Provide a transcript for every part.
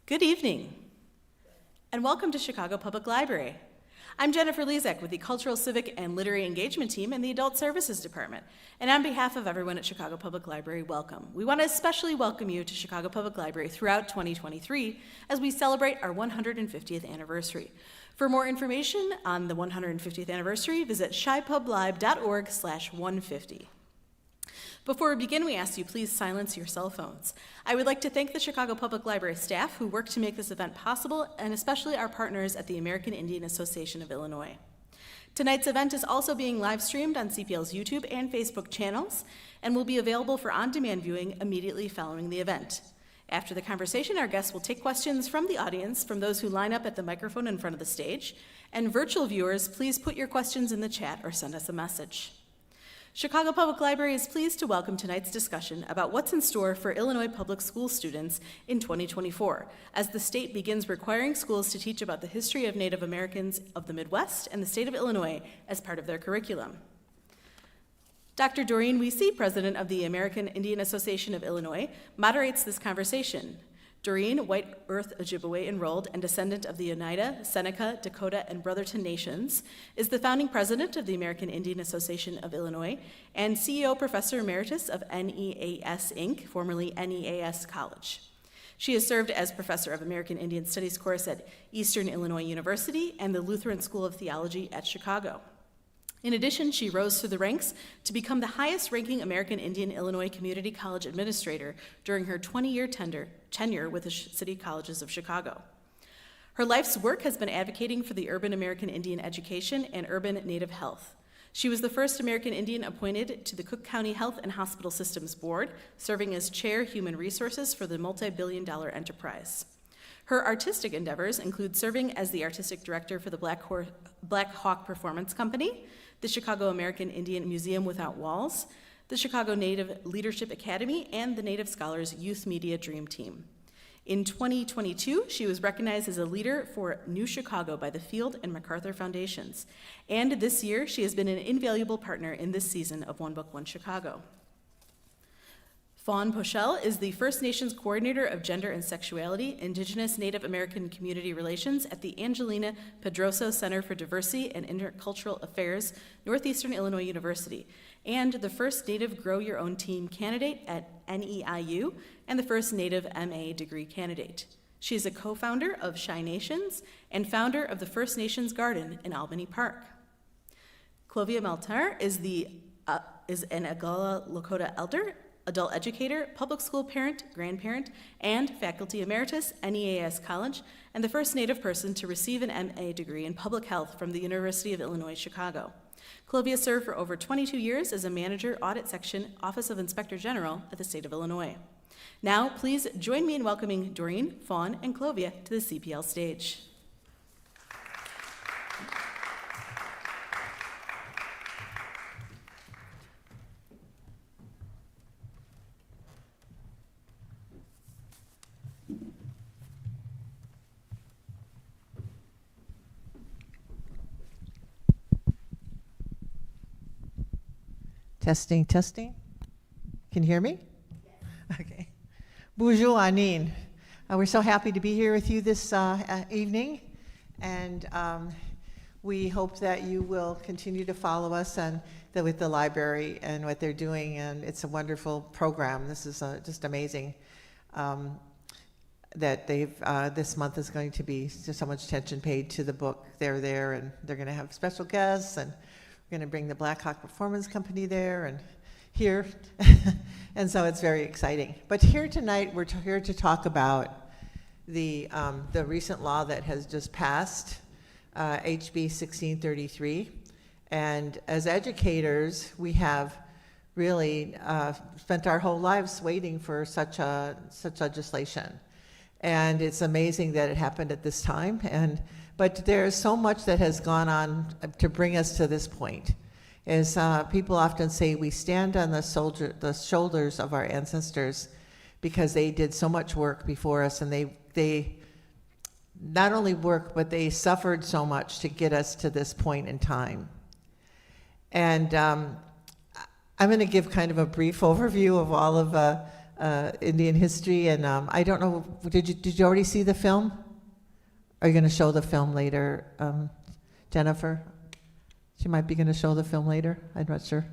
Good evening, and welcome to Chicago Public Library. I'm Jennifer Lezak with the Cultural, Civic, and Literary Engagement Team in the Adult Services Department. And on behalf of everyone at Chicago Public Library, welcome. We want to especially welcome you to Chicago Public Library throughout 2023 as we celebrate our 150th anniversary. For more information on the 150th anniversary, visit chipublib.org/150. Before we begin, we ask you please silence your cell phones. I would like to thank the Chicago Public Library staff who worked to make this event possible, and especially our partners at the American Indian Association of Illinois. Tonight's event is also being live streamed on CPL's YouTube and Facebook channels and will be available for on-demand viewing immediately following the event. After the conversation, our guests will take questions from the audience, from those who line up at the microphone in front of the stage, and virtual viewers, please put your questions in the chat or send us a message. Chicago Public Library is pleased to welcome tonight's discussion about what's in store for Illinois public school students in 2024, as the state begins requiring schools to teach about the history of Native Americans of the Midwest and the state of Illinois as part of their curriculum. Dr. Dorene Wiese, president of the American Indian Association of Illinois, moderates this conversation. Dorene, White Earth Ojibwe enrolled and descendant of the Oneida, Seneca, Dakota, and Brotherton nations, is the founding president of the American Indian Association of Illinois and CEO Professor Emeritus of NEAS Inc., formerly NEAS College. She has served as professor of American Indian Studies course at Eastern Illinois University and the Lutheran School of Theology at Chicago. In addition, she rose through the ranks to become the highest-ranking American Indian Illinois Community College administrator during her 20-year tenure with the City Colleges of Chicago. Her life's work has been advocating for the urban American Indian education and urban Native health. She was the first American Indian appointed to the Cook County Health and Hospital Systems Board, serving as chair human resources for the multi-billion-dollar enterprise. Her artistic endeavors include serving as the artistic director for the Black Hawk Performance Company, the Chicago American Indian Museum Without Walls, the Chicago Native Leadership Academy, and the Native Scholars Youth Media Dream Team. In 2022, she was recognized as a leader for New Chicago by the Field and MacArthur Foundations. And this year, she has been an invaluable partner in this season of One Book, One Chicago. Fawn Pochel is the First Nations Coordinator of Gender and Sexuality, Indigenous Native American Community Relations at the Angelina Pedroso Center for Diversity and Intercultural Affairs, Northeastern Illinois University, and the first Native Grow Your Own Team candidate at NEIU, and the first Native MA degree candidate. She is a co-founder of Shy Nations and founder of the First Nations Garden in Albany Park. Clovia Meltar is an Agala Lakota elder, adult educator, public school parent, grandparent, and faculty emeritus, NEAS College, and the first Native person to receive an MA degree in public health from the University of Illinois, Chicago. Clovia served for over 22 years as a manager, audit section, Office of Inspector General at the state of Illinois. Now, please join me in welcoming Dorene, Fawn, and Clovia to the CPL stage. Testing, testing. Can you hear me? Yes. Okay. Bonjour, Anine. We're so happy to be here with you this evening, and we hope that you will continue to follow us with the library and what they're doing, and it's a wonderful program. This is just amazing that this month is going to be so much attention paid to the book. They're there, and they're going to have special guests, and we're going to bring the Black Hawk Performance Company there and here, and so it's very exciting. But here tonight, we're here to talk about the recent law that has just passed, HB 1633. And as educators, we have really spent our whole lives waiting for such legislation. And it's amazing that it happened at this time. But there's so much that has gone on to bring us to this point. As people often say, we stand on the shoulders of our ancestors because they did so much work before us, and they not only worked, but they suffered so much to get us to this point in time. And I'm going to give kind of a brief overview of all of Indian history, and I don't know, did you already see the film? Are you going to show the film later, Jennifer? She might be going to show the film later. I'm not sure.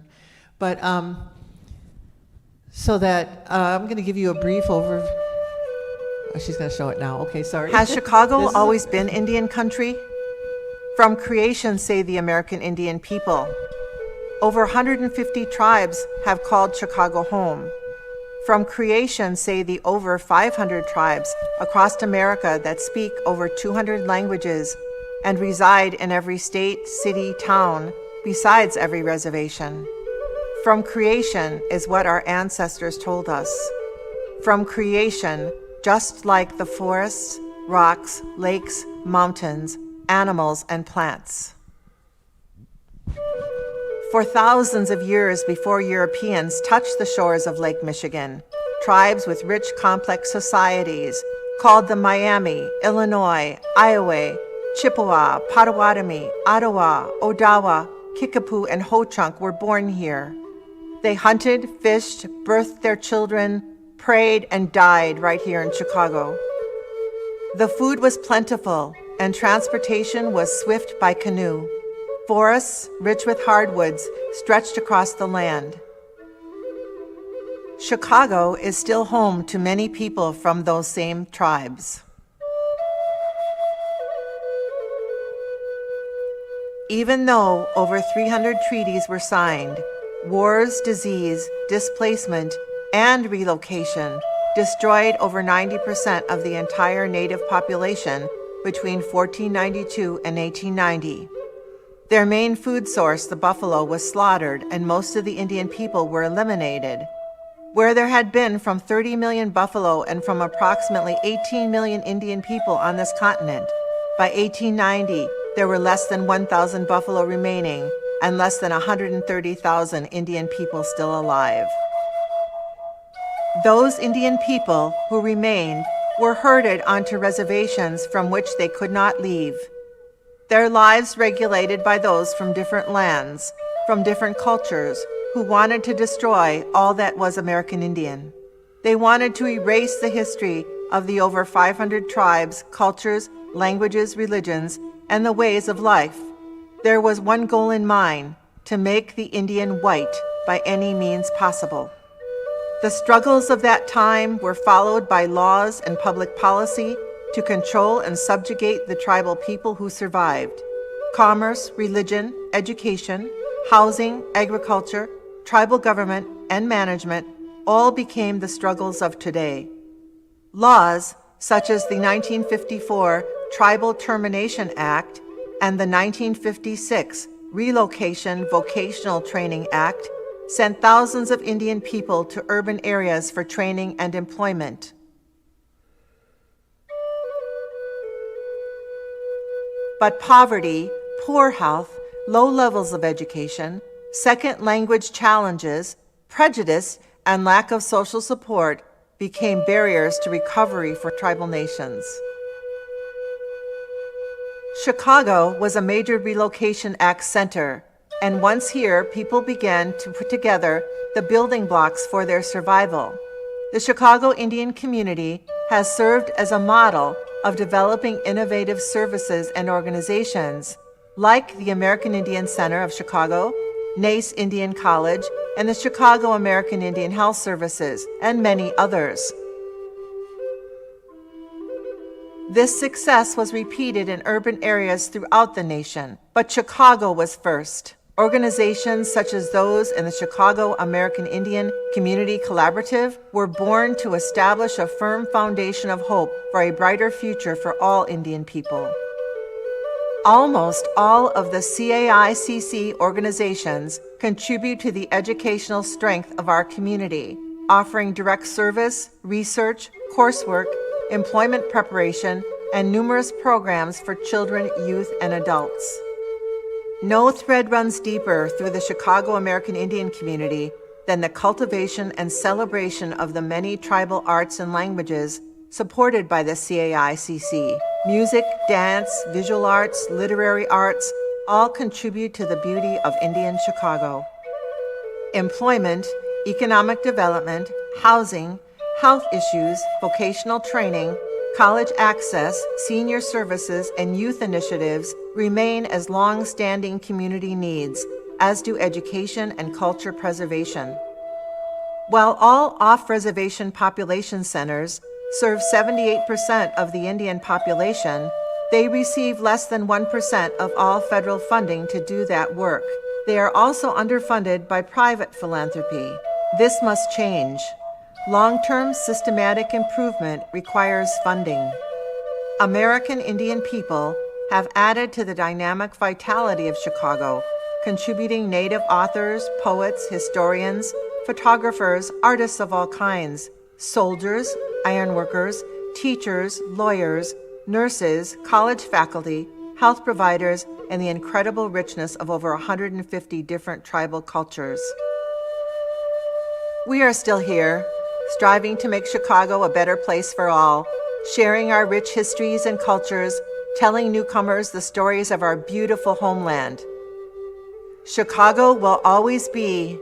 But so that I'm going to give you a brief overview. Oh, she's going to show it now. Okay, sorry. Has Chicago always been Indian country? From creation, say the American Indian people. Over 150 tribes have called Chicago home. From creation, say the over 500 tribes across America that speak over 200 languages and reside in every state, city, town, besides every reservation. From creation is what our ancestors told us. From creation, just like the forests, rocks, lakes, mountains, animals, and plants. For thousands of years before Europeans touched the shores of Lake Michigan, tribes with rich, complex societies called the Miami, Illinois, Iowa, Chippewa, Potawatomi, Ottawa, Odawa, Kickapoo, and Ho-Chunk were born here. They hunted, fished, birthed their children, prayed, and died right here in Chicago. The food was plentiful, and transportation was swift by canoe. Forests, rich with hardwoods, stretched across the land. Chicago is still home to many people from those same tribes. Even though over 300 treaties were signed, wars, disease, displacement, and relocation destroyed over 90% of the entire native population between 1492 and 1890. Their main food source, the buffalo, was slaughtered, and most of the Indian people were eliminated. Where there had been from 30 million buffalo and from approximately 18 million Indian people on this continent, by 1890, there were less than 1,000 buffalo remaining and less than 130,000 Indian people still alive. Those Indian people who remained were herded onto reservations from which they could not leave. Their lives regulated by those from different lands, from different cultures, who wanted to destroy all that was American Indian. They wanted to erase the history of the over 500 tribes, cultures, languages, religions, and the ways of life. There was one goal in mind: to make the Indian white by any means possible. The struggles of that time were followed by laws and public policy to control and subjugate the tribal people who survived. Commerce, religion, education, housing, agriculture, tribal government, and management all became the struggles of today. Laws such as the 1954 Tribal Termination Act and the 1956 Relocation Vocational Training Act sent thousands of Indian people to urban areas for training and employment. But poverty, poor health, low levels of education, second language challenges, prejudice, and lack of social support became barriers to recovery for tribal nations. Chicago was a major relocation act center, and once here, people began to put together the building blocks for their survival. The Chicago Indian community has served as a model of developing innovative services and organizations like the American Indian Center of Chicago, NACE Indian College, and the Chicago American Indian Health Services, and many others. This success was repeated in urban areas throughout the nation, but Chicago was first. Organizations such as those in the Chicago American Indian Community Collaborative were born to establish a firm foundation of hope for a brighter future for all Indian people. Almost all of the CAICC organizations contribute to the educational strength of our community, offering direct service, research, coursework, employment preparation, and numerous programs for children, youth, and adults. No thread runs deeper through the Chicago American Indian community than the cultivation and celebration of the many tribal arts and languages supported by the CAICC. Music, dance, visual arts, literary arts all contribute to the beauty of Indian Chicago. Employment, economic development, housing, health issues, vocational training, college access, senior services, and youth initiatives remain as long-standing community needs, as do education and culture preservation. While all off-reservation population centers serve 78% of the Indian population, they receive less than 1% of all federal funding to do that work. They are also underfunded by private philanthropy. This must change. Long-term systematic improvement requires funding. American Indian people have added to the dynamic vitality of Chicago, contributing Native authors, poets, historians, photographers, artists of all kinds, soldiers, ironworkers, teachers, lawyers, nurses, college faculty, health providers, and the incredible richness of over 150 different tribal cultures. We are still here, striving to make Chicago a better place for all, sharing our rich histories and cultures, telling newcomers the stories of our beautiful homeland. Chicago will always be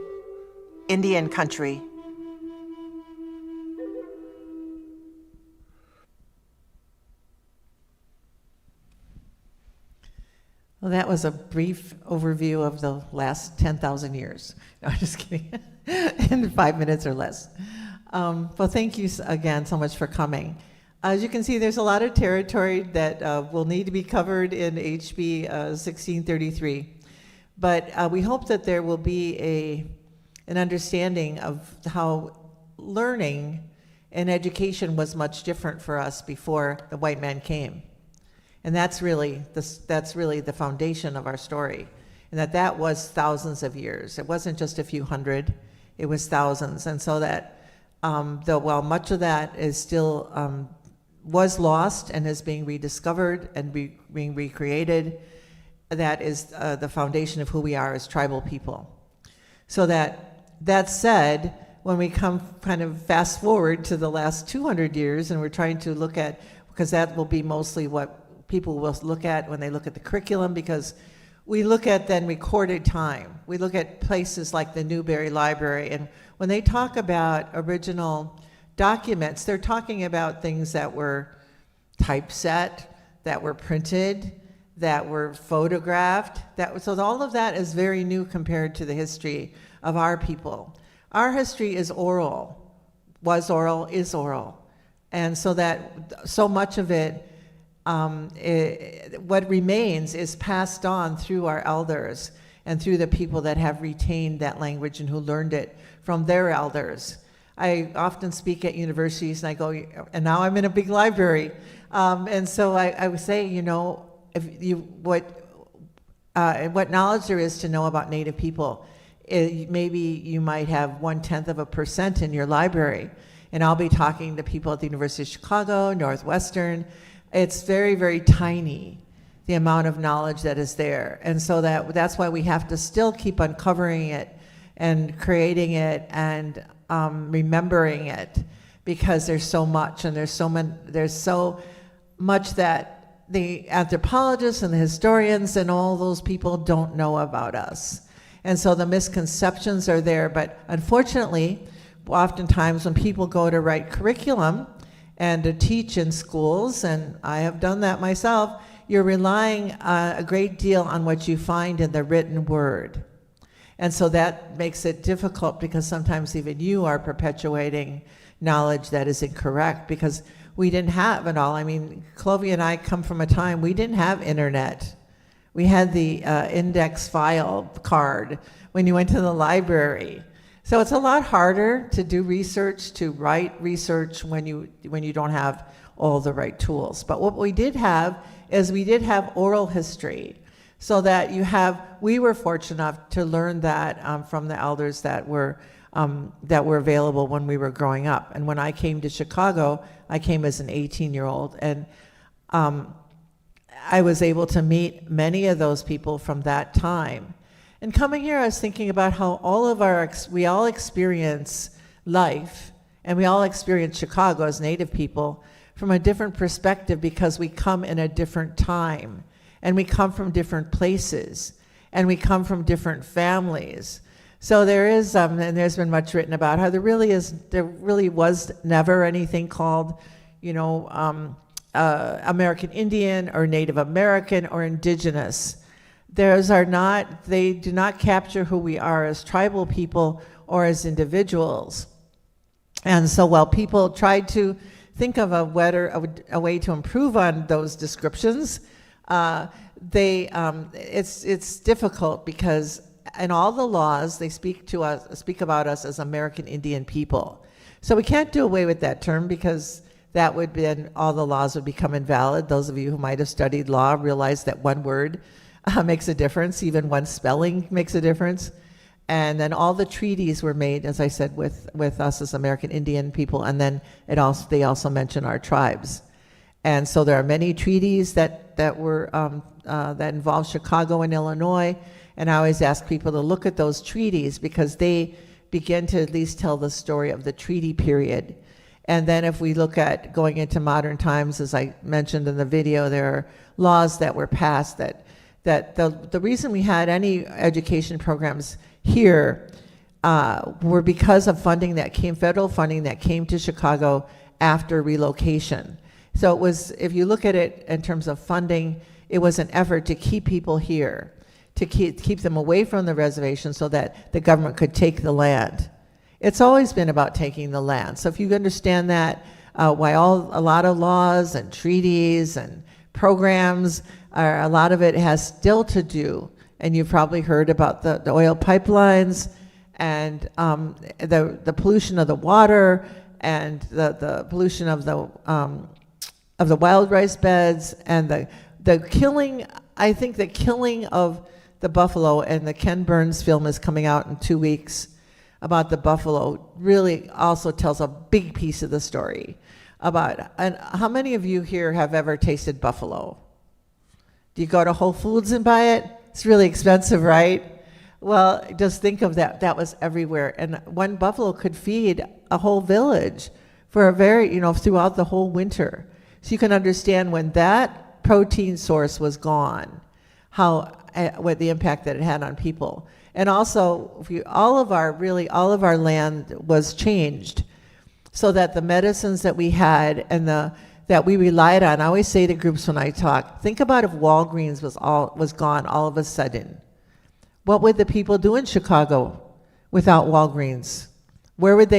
Indian country. Well, that was a brief overview of the last 10,000 years. No, I'm just kidding. In 5 minutes or less. Well, thank you again so much for coming. As you can see, there's a lot of territory that will need to be covered in HB 1633. But we hope that there will be an understanding of how learning and education was much different for us before the white man came. And that's really the foundation of our story. And that was thousands of years. It wasn't just a few hundred, it was thousands. And so that, while much of that is still, was lost and is being rediscovered and being recreated, that is the foundation of who we are as tribal people. So that said, when we come kind of fast forward to the last 200 years, and we're trying to look at, because that will be mostly what people will look at when they look at the curriculum, because we look at then recorded time. We look at places like the Newberry Library, and when they talk about original documents, they're talking about things that were typeset, that were printed, that were photographed. So all of that is very new compared to the history of our people. Our history is oral, was oral, is oral. And so that so much of it, what remains is passed on through our elders and through the people that have retained that language and who learned it from their elders. I often speak at universities, and I go, and now I'm in a big library, and so I would say, what knowledge there is to know about Native people. Maybe you might have 0.1% in your library, and I'll be talking to people at the University of Chicago, Northwestern. It's very, very tiny, the amount of knowledge that is there. And so that's why we have to still keep uncovering it and creating it and remembering it, because there's so much, and there's so much that the anthropologists and the historians and all those people don't know about us. And so the misconceptions are there, but unfortunately, oftentimes when people go to write curriculum and to teach in schools, and I have done that myself, you're relying a great deal on what you find in the written word. And so that makes it difficult, because sometimes even you are perpetuating knowledge that is incorrect, because we didn't have it all. I mean, Clovey and I come from a time we didn't have internet. We had the index file card when you went to the library. So it's a lot harder to do research, to write research when you don't have all the right tools. But what we did have is we did have oral history, so that we were fortunate enough to learn that from the elders that were available when we were growing up. And when I came to Chicago, I came as an 18-year-old, and I was able to meet many of those people from that time. And coming here, I was thinking about how we all experience life, and we all experience Chicago as Native people from a different perspective, because we come in a different time, and we come from different places, and we come from different families. So there is, and there's been much written about how there really was never anything called, American Indian or Native American or Indigenous. They do not capture who we are as tribal people or as individuals. And so while people tried to think of a way to improve on those descriptions, it's difficult because in all the laws they speak about us as American Indian people. So we can't do away with that term because that would then all the laws would become invalid. Those of you who might have studied law realize that one word makes a difference, even one spelling makes a difference. And then all the treaties were made, as I said, with us as American Indian people, and then they also mention our tribes. And so there are many treaties that involve Chicago and Illinois, and I always ask people to look at those treaties because they begin to at least tell the story of the treaty period. And then if we look at going into modern times, as I mentioned in the video, there are laws that were passed that the reason we had any education programs here were because of federal funding that came to Chicago after relocation. So it was, if you look at it in terms of funding, it was an effort to keep people here, to keep them away from the reservation so that the government could take the land. It's always been about taking the land. So if you understand that, why a lot of laws and treaties and programs, a lot of it has still to do, and you've probably heard about the oil pipelines and the pollution of the water and the pollution of the wild rice beds and the killing. I think the killing of the buffalo, and the Ken Burns film is coming out in 2 weeks about the buffalo, really also tells a big piece of the story about. And how many of you here have ever tasted buffalo? Do you go to Whole Foods and buy it? It's really expensive, right? Well, just think of that. That was everywhere. And one buffalo could feed a whole village for throughout the whole winter. So you can understand when that protein source was gone, what the impact that it had on people. And also, all of our land was changed so that the medicines that we had and that we relied on. I always say to groups when I talk, think about if Walgreens was gone all of a sudden. What would the people do in Chicago without Walgreens? What if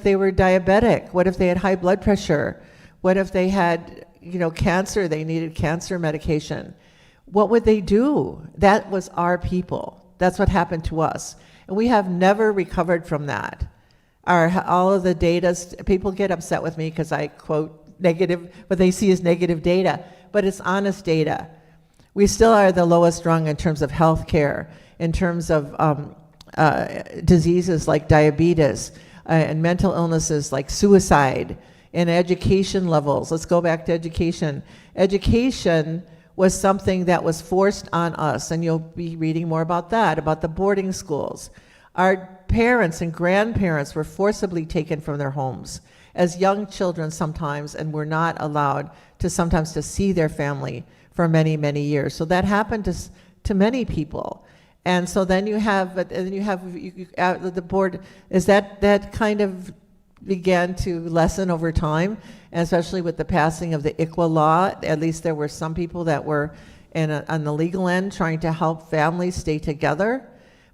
they were diabetic? What if they had high blood pressure? What if they had, cancer, they needed cancer medication? What would they do? That was our people. That's what happened to us. And we have never recovered from that. All of the data, people get upset with me because I quote negative, what they see as negative data, but it's honest data. We still are the lowest rung in terms of health care, in terms of diseases like diabetes, and mental illnesses like suicide, and education levels. Let's go back to education. Education was something that was forced on us, and you'll be reading more about that, about the boarding schools. Our parents and grandparents were forcibly taken from their homes as young children sometimes, and were not allowed to sometimes to see their family for many, many years. So that happened to many people. And so then you have the board, is that kind of began to lessen over time, and especially with the passing of the ICWA law. At least there were some people that were on the legal end trying to help families stay together.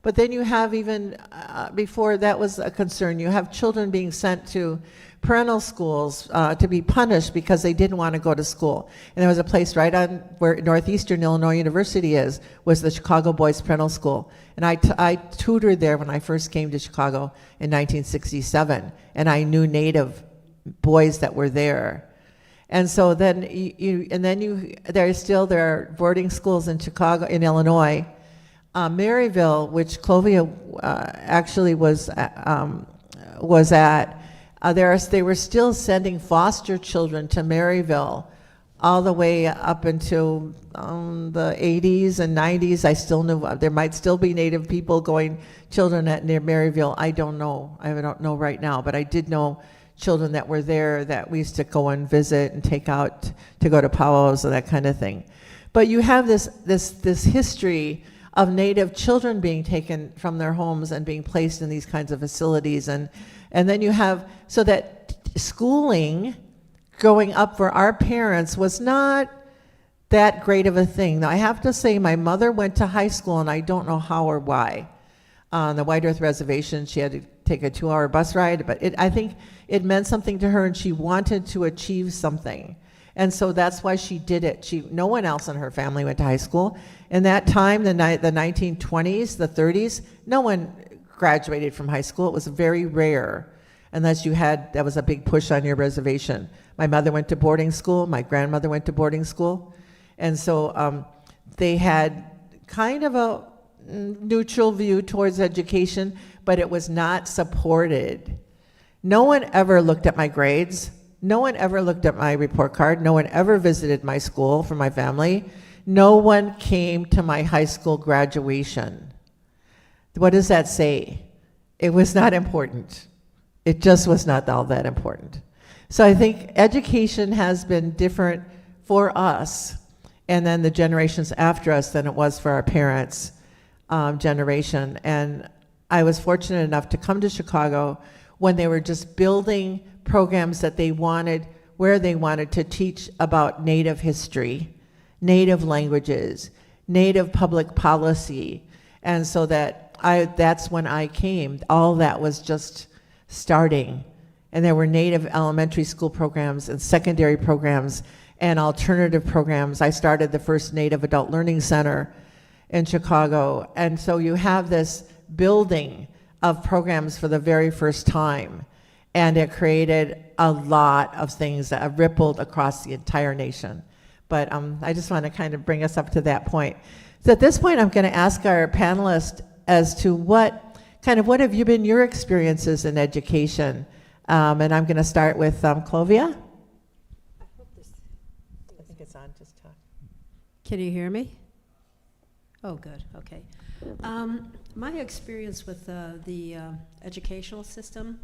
But then you have even, before that was a concern, you have children being sent to parental schools to be punished because they didn't want to go to school. And there was a place right on where Northeastern Illinois University was the Chicago Boys Parental School. And I tutored there when I first came to Chicago in 1967, and I knew Native boys that were there. And so then there are boarding schools in Chicago, in Illinois. Maryville, which Clovia actually was at, they were still sending foster children to Maryville all the way up until the 80s and 90s. I still knew there might still be Native people children near Maryville. I don't know. I don't know right now, but I did know children that were there that we used to go and visit and take out to go to powwows and that kind of thing. But you have this history of Native children being taken from their homes and being placed in these kinds of facilities. And then you have, so that schooling growing up for our parents was not that great of a thing. Now, I have to say, my mother went to high school, and I don't know how or why. On the White Earth Reservation, she had to take a 2-hour bus ride, but I think it meant something to her, and she wanted to achieve something. And so that's why she did it. No one else in her family went to high school. In that time, the 1920s, the 30s, no one graduated from high school. It was very rare, unless that was a big push on your reservation. My mother went to boarding school. My grandmother went to boarding school. And so they had kind of a neutral view towards education, but it was not supported. No one ever looked at my grades. No one ever looked at my report card. No one ever visited my school for my family. No one came to my high school graduation. What does that say? It was not important. It just was not all that important. So I think education has been different for us and then the generations after us than it was for our parents' generation. And I was fortunate enough to come to Chicago when they were just building programs that they wanted, where they wanted to teach about Native history, Native languages, Native public policy. And so that's when I came. All that was just starting. And there were Native elementary school programs and secondary programs and alternative programs. I started the first Native Adult Learning Center in Chicago. And so you have this building of programs for the very first time. And it created a lot of things that have rippled across the entire nation. But I just want to kind of bring us up to that point. So at this point, I'm going to ask our panelists as to what have you been your experiences in education? And I'm going to start with Clovia. I think it's on, just talk. Can you hear me? Oh, good, okay. My experience with the educational system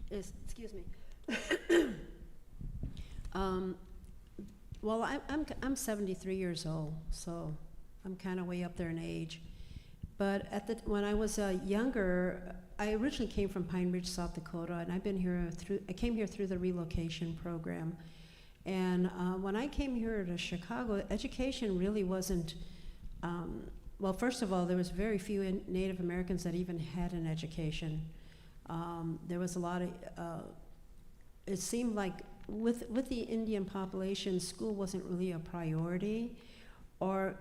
is, excuse me. Well, I'm 73 years old, so I'm kind of way up there in age. But when I was younger, I originally came from Pine Ridge, South Dakota, and I came here through the relocation program. And when I came here to Chicago, education really wasn't, well, first of all, there was very few Native Americans that even had an education. There was a lot of, it seemed like with the Indian population, school wasn't really a priority, or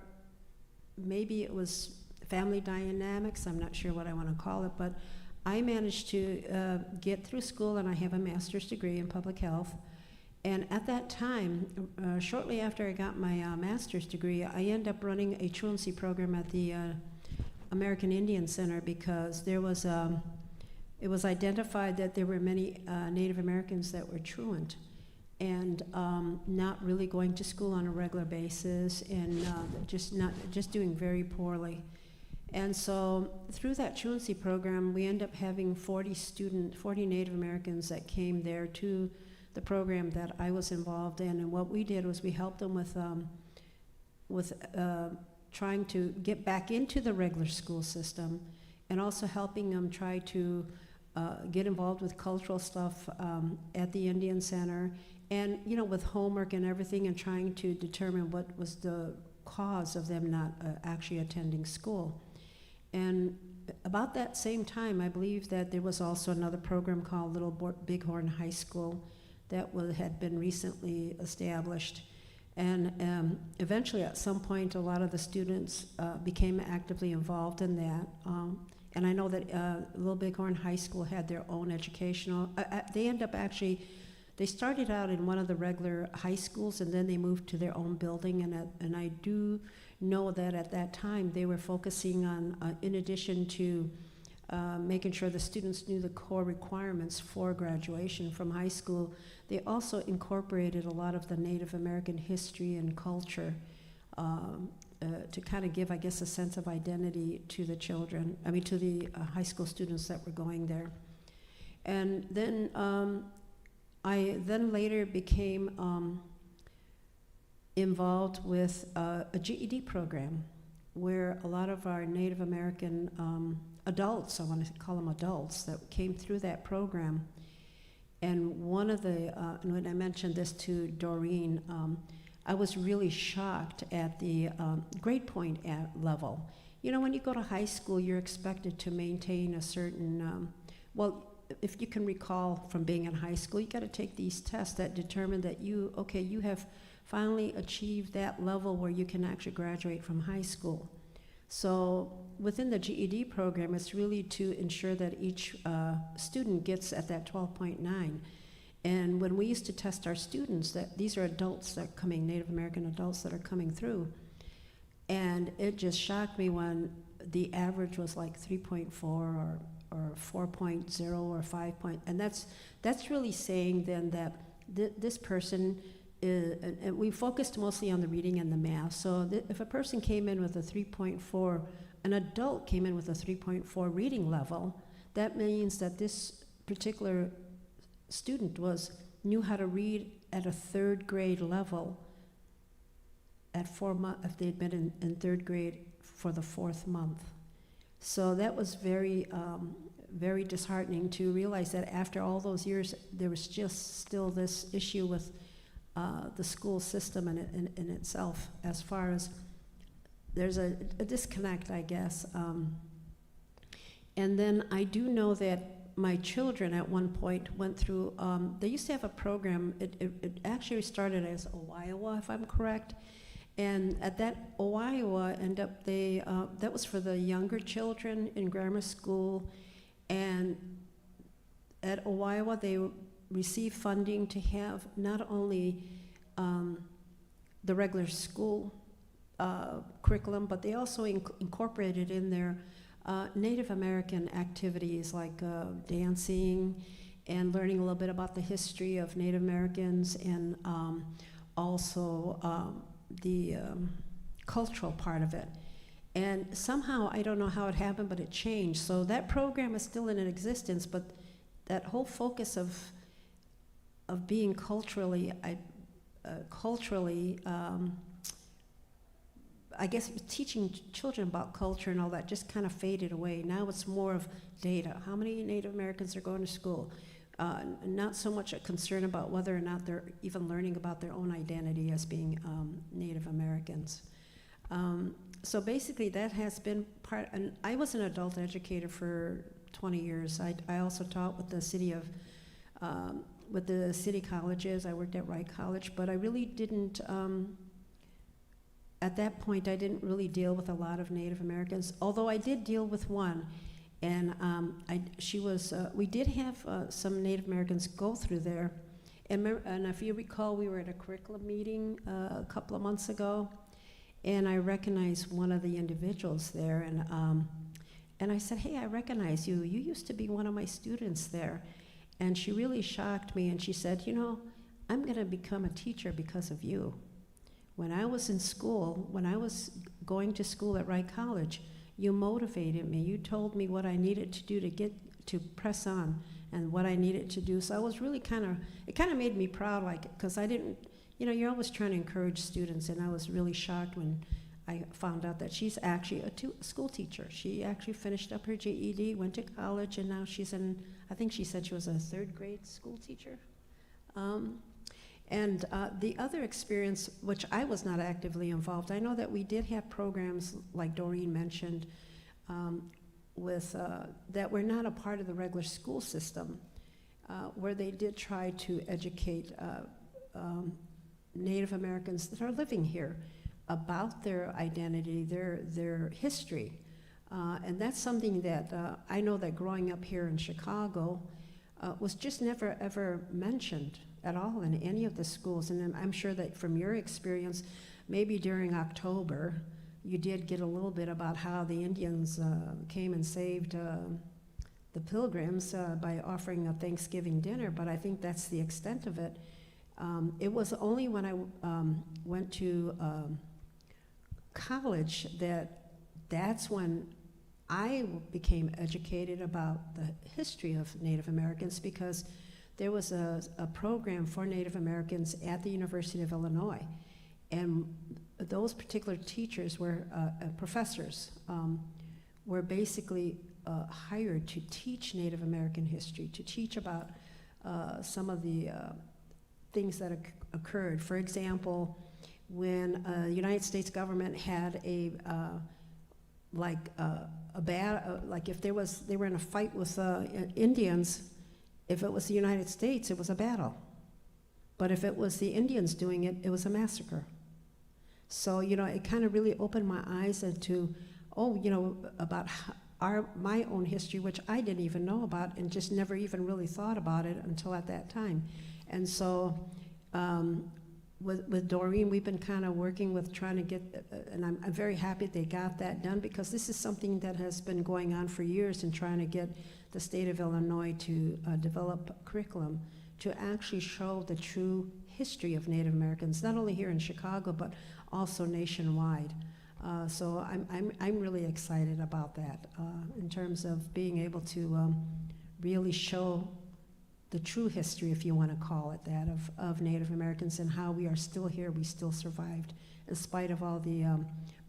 maybe it was family dynamics, I'm not sure what I want to call it, but I managed to get through school, and I have a master's degree in public health. And at that time, shortly after I got my master's degree, I ended up running a truancy program at the American Indian Center, because there was it was identified that there were many Native Americans that were truant and not really going to school on a regular basis, and just doing very poorly. And so through that truancy program, we ended up having 40 Native Americans that came there to the program that I was involved in. And what we did was we helped them with trying to get back into the regular school system, and also helping them try to get involved with cultural stuff at the Indian Center, and with homework and everything, and trying to determine what was the cause of them not actually attending school. And about that same time, I believe that there was also another program called Little Bighorn High School that had been recently established. And eventually, at some point, a lot of the students became actively involved in that. And I know that Little Bighorn High School had their own educational, they started out in one of the regular high schools, and then they moved to their own building. And I do know that at that time they were focusing on, in addition to making sure the students knew the core requirements for graduation from high school, they also incorporated a lot of the Native American history and culture to kind of give, I guess, a sense of identity to the children, to the high school students that were going there. And then I then later became involved with a GED program. where a lot of our Native American adults, I want to call them adults, that came through that program. And one of the, and when I mentioned this to Dorene, I was really shocked at the grade point level. You know, when you go to high school, you're expected to maintain a certain, well, if you can recall from being in high school, you got to take these tests that determine that you have finally achieved that level where you can actually graduate from high school. So within the GED program, it's really to ensure that each student gets at that 12.9. And when we used to test our students, that these are adults that are coming, Native American adults that are coming through, and it just shocked me when the average was like 3.4 or 4.0 or 5 point, and that's really saying then that this person is, and we focused mostly on the reading and the math. So if a person came in with a 3.4, an adult came in with a 3.4 reading level, that means that this particular student knew how to read at a third grade level at 4 months, if they'd been in third grade for the 4th month. So that was very, very disheartening to realize that after all those years, there was just still this issue with the school system in itself, as far as there's a disconnect, I guess. And then I do know that my children at one point went through, they used to have a program, it actually started as Iowa, if I'm correct. And at that Iowa, that was for the younger children in grammar school. And at Iowa, they received funding to have not only the regular school curriculum, but they also incorporated in their Native American activities like dancing and learning a little bit about the history of Native Americans, and also the cultural part of it. And somehow, I don't know how it happened, but it changed. So that program is still in existence, but that whole focus of being culturally, I guess teaching children about culture and all that just kind of faded away. Now it's more of data. How many Native Americans are going to school? Not so much a concern about whether or not they're even learning about their own identity as being Native Americans. So basically that has been part, and I was an adult educator for 20 years. I also taught with the city colleges. I worked at Wright College, but I really didn't, at that point, I didn't really deal with a lot of Native Americans, although I did deal with one. And we did have some Native Americans go through there. And if you recall, we were at a curriculum meeting a couple of months ago, and I recognized one of the individuals there, and I said, "Hey, I recognize you. You used to be one of my students there." And she really shocked me, and she said, "You know, I'm going to become a teacher because of you. When I was in school, when I was going to school at Wright College, you motivated me. You told me what I needed to do to press on, and what I needed to do." So I was really it kind of made me proud, because I didn't, you're always trying to encourage students, and I was really shocked when I found out that she's actually a school teacher. She actually finished up her GED, went to college, and now she's I think she said she was a 3rd grade school teacher. And the other experience, which I was not actively involved, I know that we did have programs, like Dorene mentioned, that were not a part of the regular school system, where they did try to educate Native Americans that are living here about their identity, their history. And that's something that I know that growing up here in Chicago was just never ever mentioned at all in any of the schools. And I'm sure that from your experience, maybe during October, you did get a little bit about how the Indians came and saved the Pilgrims by offering a Thanksgiving dinner, but I think that's the extent of it. It was only when I went to college that's when I became educated about the history of Native Americans, because there was a program for Native Americans at the University of Illinois. And those particular teachers were professors, were basically hired to teach Native American history, to teach about some of the things that occurred. For example, when the United States government had like if they were in a fight with Indians, if it was the United States, it was a battle. But if it was the Indians doing it, it was a massacre. So, it kind of really opened my eyes into, about my own history, which I didn't even know about and just never even really thought about it until at that time. And so with Dorene, we've been kind of working with trying to get, and I'm very happy they got that done, because this is something that has been going on for years in trying to get the state of Illinois to develop a curriculum to actually show the true history of Native Americans, not only here in Chicago, but also nationwide. So I'm really excited about that in terms of being able to really show the true history, if you want to call it that, of Native Americans and how we are still here, we still survived, in spite of all the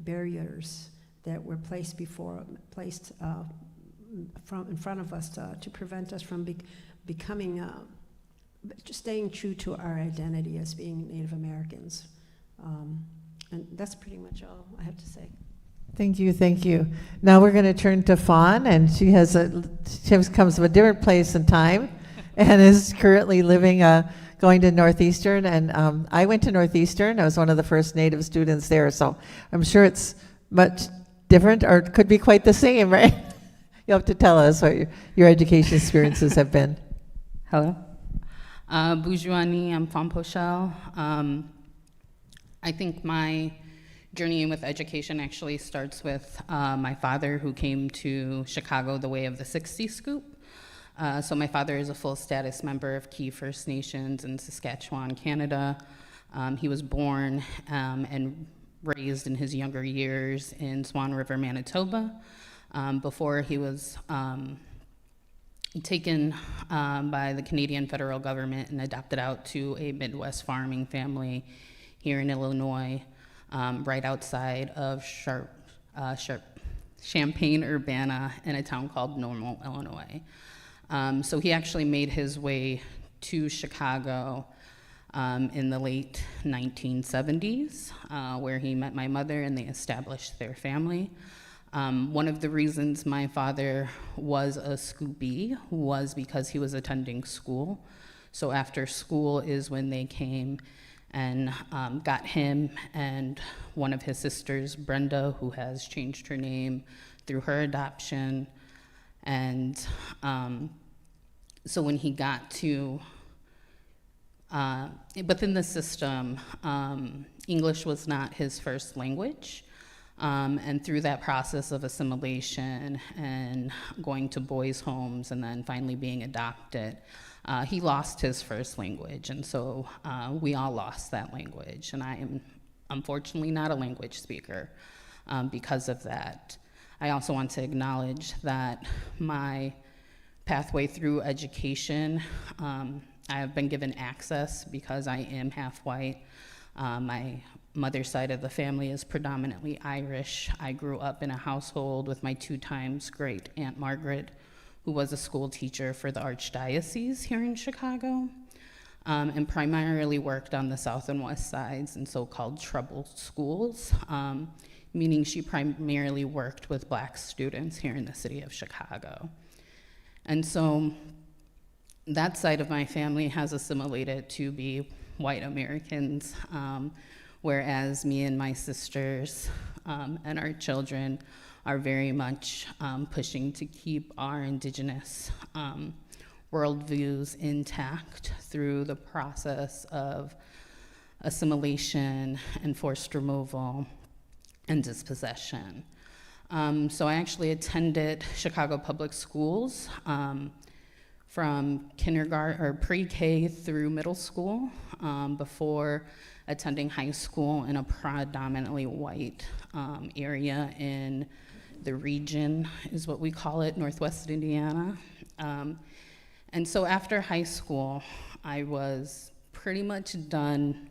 barriers that were placed in front of us to prevent us from becoming, just staying true to our identity as being Native Americans. And that's pretty much all I have to say. Thank you, thank you. Now we're going to turn to Fawn, and she comes from a different place and time, and is currently living, going to Northeastern. And I went to Northeastern. I was one of the first Native students there, so I'm sure it's much different, or it could be quite the same, right? You'll have to tell us what your education experiences have been. Hello. Bujuani, I'm from Pochelle. I think my journey with education actually starts with my father, who came to Chicago the way of the 60 Scoop. So my father is a full status member of Key First Nations in Saskatchewan, Canada. He was born and raised in his younger years in Swan River, Manitoba, before he was taken by the Canadian federal government and adopted out to a Midwest farming family here in Illinois, right outside of Champaign-Urbana, in a town called Normal, Illinois. So he actually made his way to Chicago in the late 1970s, where he met my mother and they established their family. One of the reasons my father was a Scoopy was because he was attending school. So after school is when they came and got him and one of his sisters, Brenda, who has changed her name through her adoption. And so when he got to, within the system, English was not his first language. And through that process of assimilation and going to boys' homes and then finally being adopted, he lost his first language. And so we all lost that language. And I am unfortunately not a language speaker because of that. I also want to acknowledge that my pathway through education, I have been given access because I am half white. My mother's side of the family is predominantly Irish. I grew up in a household with my 2 times great Aunt Margaret, who was a school teacher for the Archdiocese here in Chicago, and primarily worked on the south and west sides in so-called troubled schools, meaning she primarily worked with Black students here in the city of Chicago. And so that side of my family has assimilated to be white Americans, whereas me and my sisters and our children are very much pushing to keep our indigenous worldviews intact through the process of assimilation and forced removal and dispossession. So I actually attended Chicago Public Schools from kindergarten or pre-K through middle school before attending high school in a predominantly white area in the region, is what we call it, Northwest Indiana. And so after high school, I was pretty much done,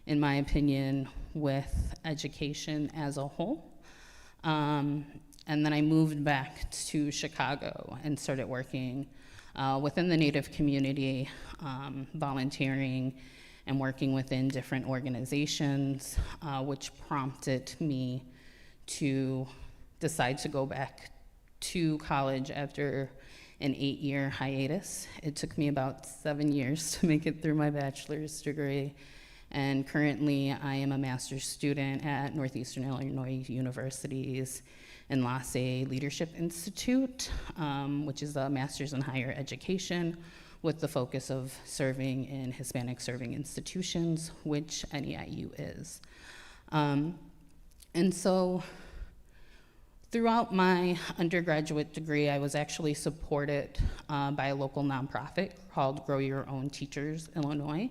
in my opinion, with education as a whole. And then I moved back to Chicago and started working within the Native community, volunteering and working within different organizations, which prompted me to decide to go back to college after an 8-year hiatus. It took me about 7 years to make it through my bachelor's degree. And currently, I am a master's student at Northeastern Illinois University's Enlace Leadership Institute, which is a master's in higher education with the focus of serving in Hispanic serving institutions, which NEIU is. And so throughout my undergraduate degree, I was actually supported by a local nonprofit called Grow Your Own Teachers Illinois,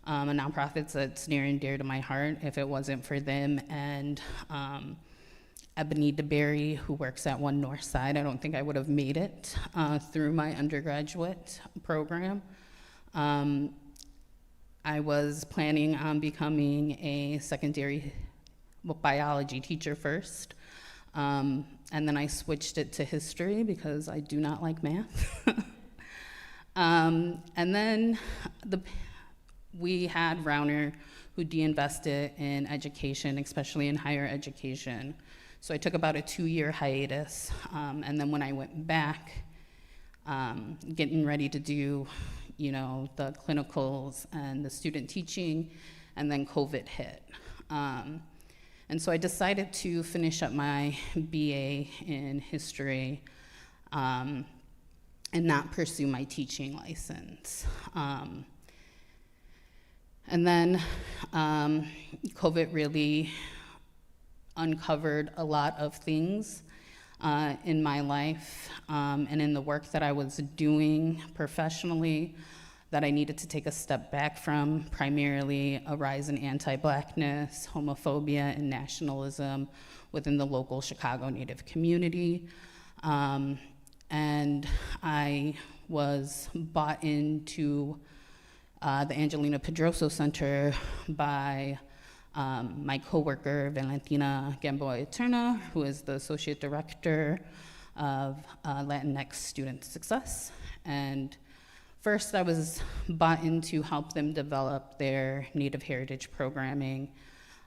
a nonprofit that's near and dear to my heart. If it wasn't for them and Ebony DeBerry, who works at One North Side, I don't think I would have made it through my undergraduate program. I was planning on becoming a secondary biology teacher first, and then I switched it to history because I do not like math. And then we had Rauner, who de-invested in education, especially in higher education. So I took about a 2-year hiatus, and then when I went back, getting ready to do, the clinicals and the student teaching, and then COVID hit. And so I decided to finish up my BA in history and not pursue my teaching license. And then COVID really uncovered a lot of things in my life and in the work that I was doing professionally that I needed to take a step back from, primarily a rise in anti-Blackness, homophobia, and nationalism within the local Chicago Native community. And I was bought into the Angelina Pedroso Center by my coworker, Valentina Gamboa Eterna, who is the Associate Director of Latinx Student Success. And first, I was bought in to help them develop their Native Heritage programming.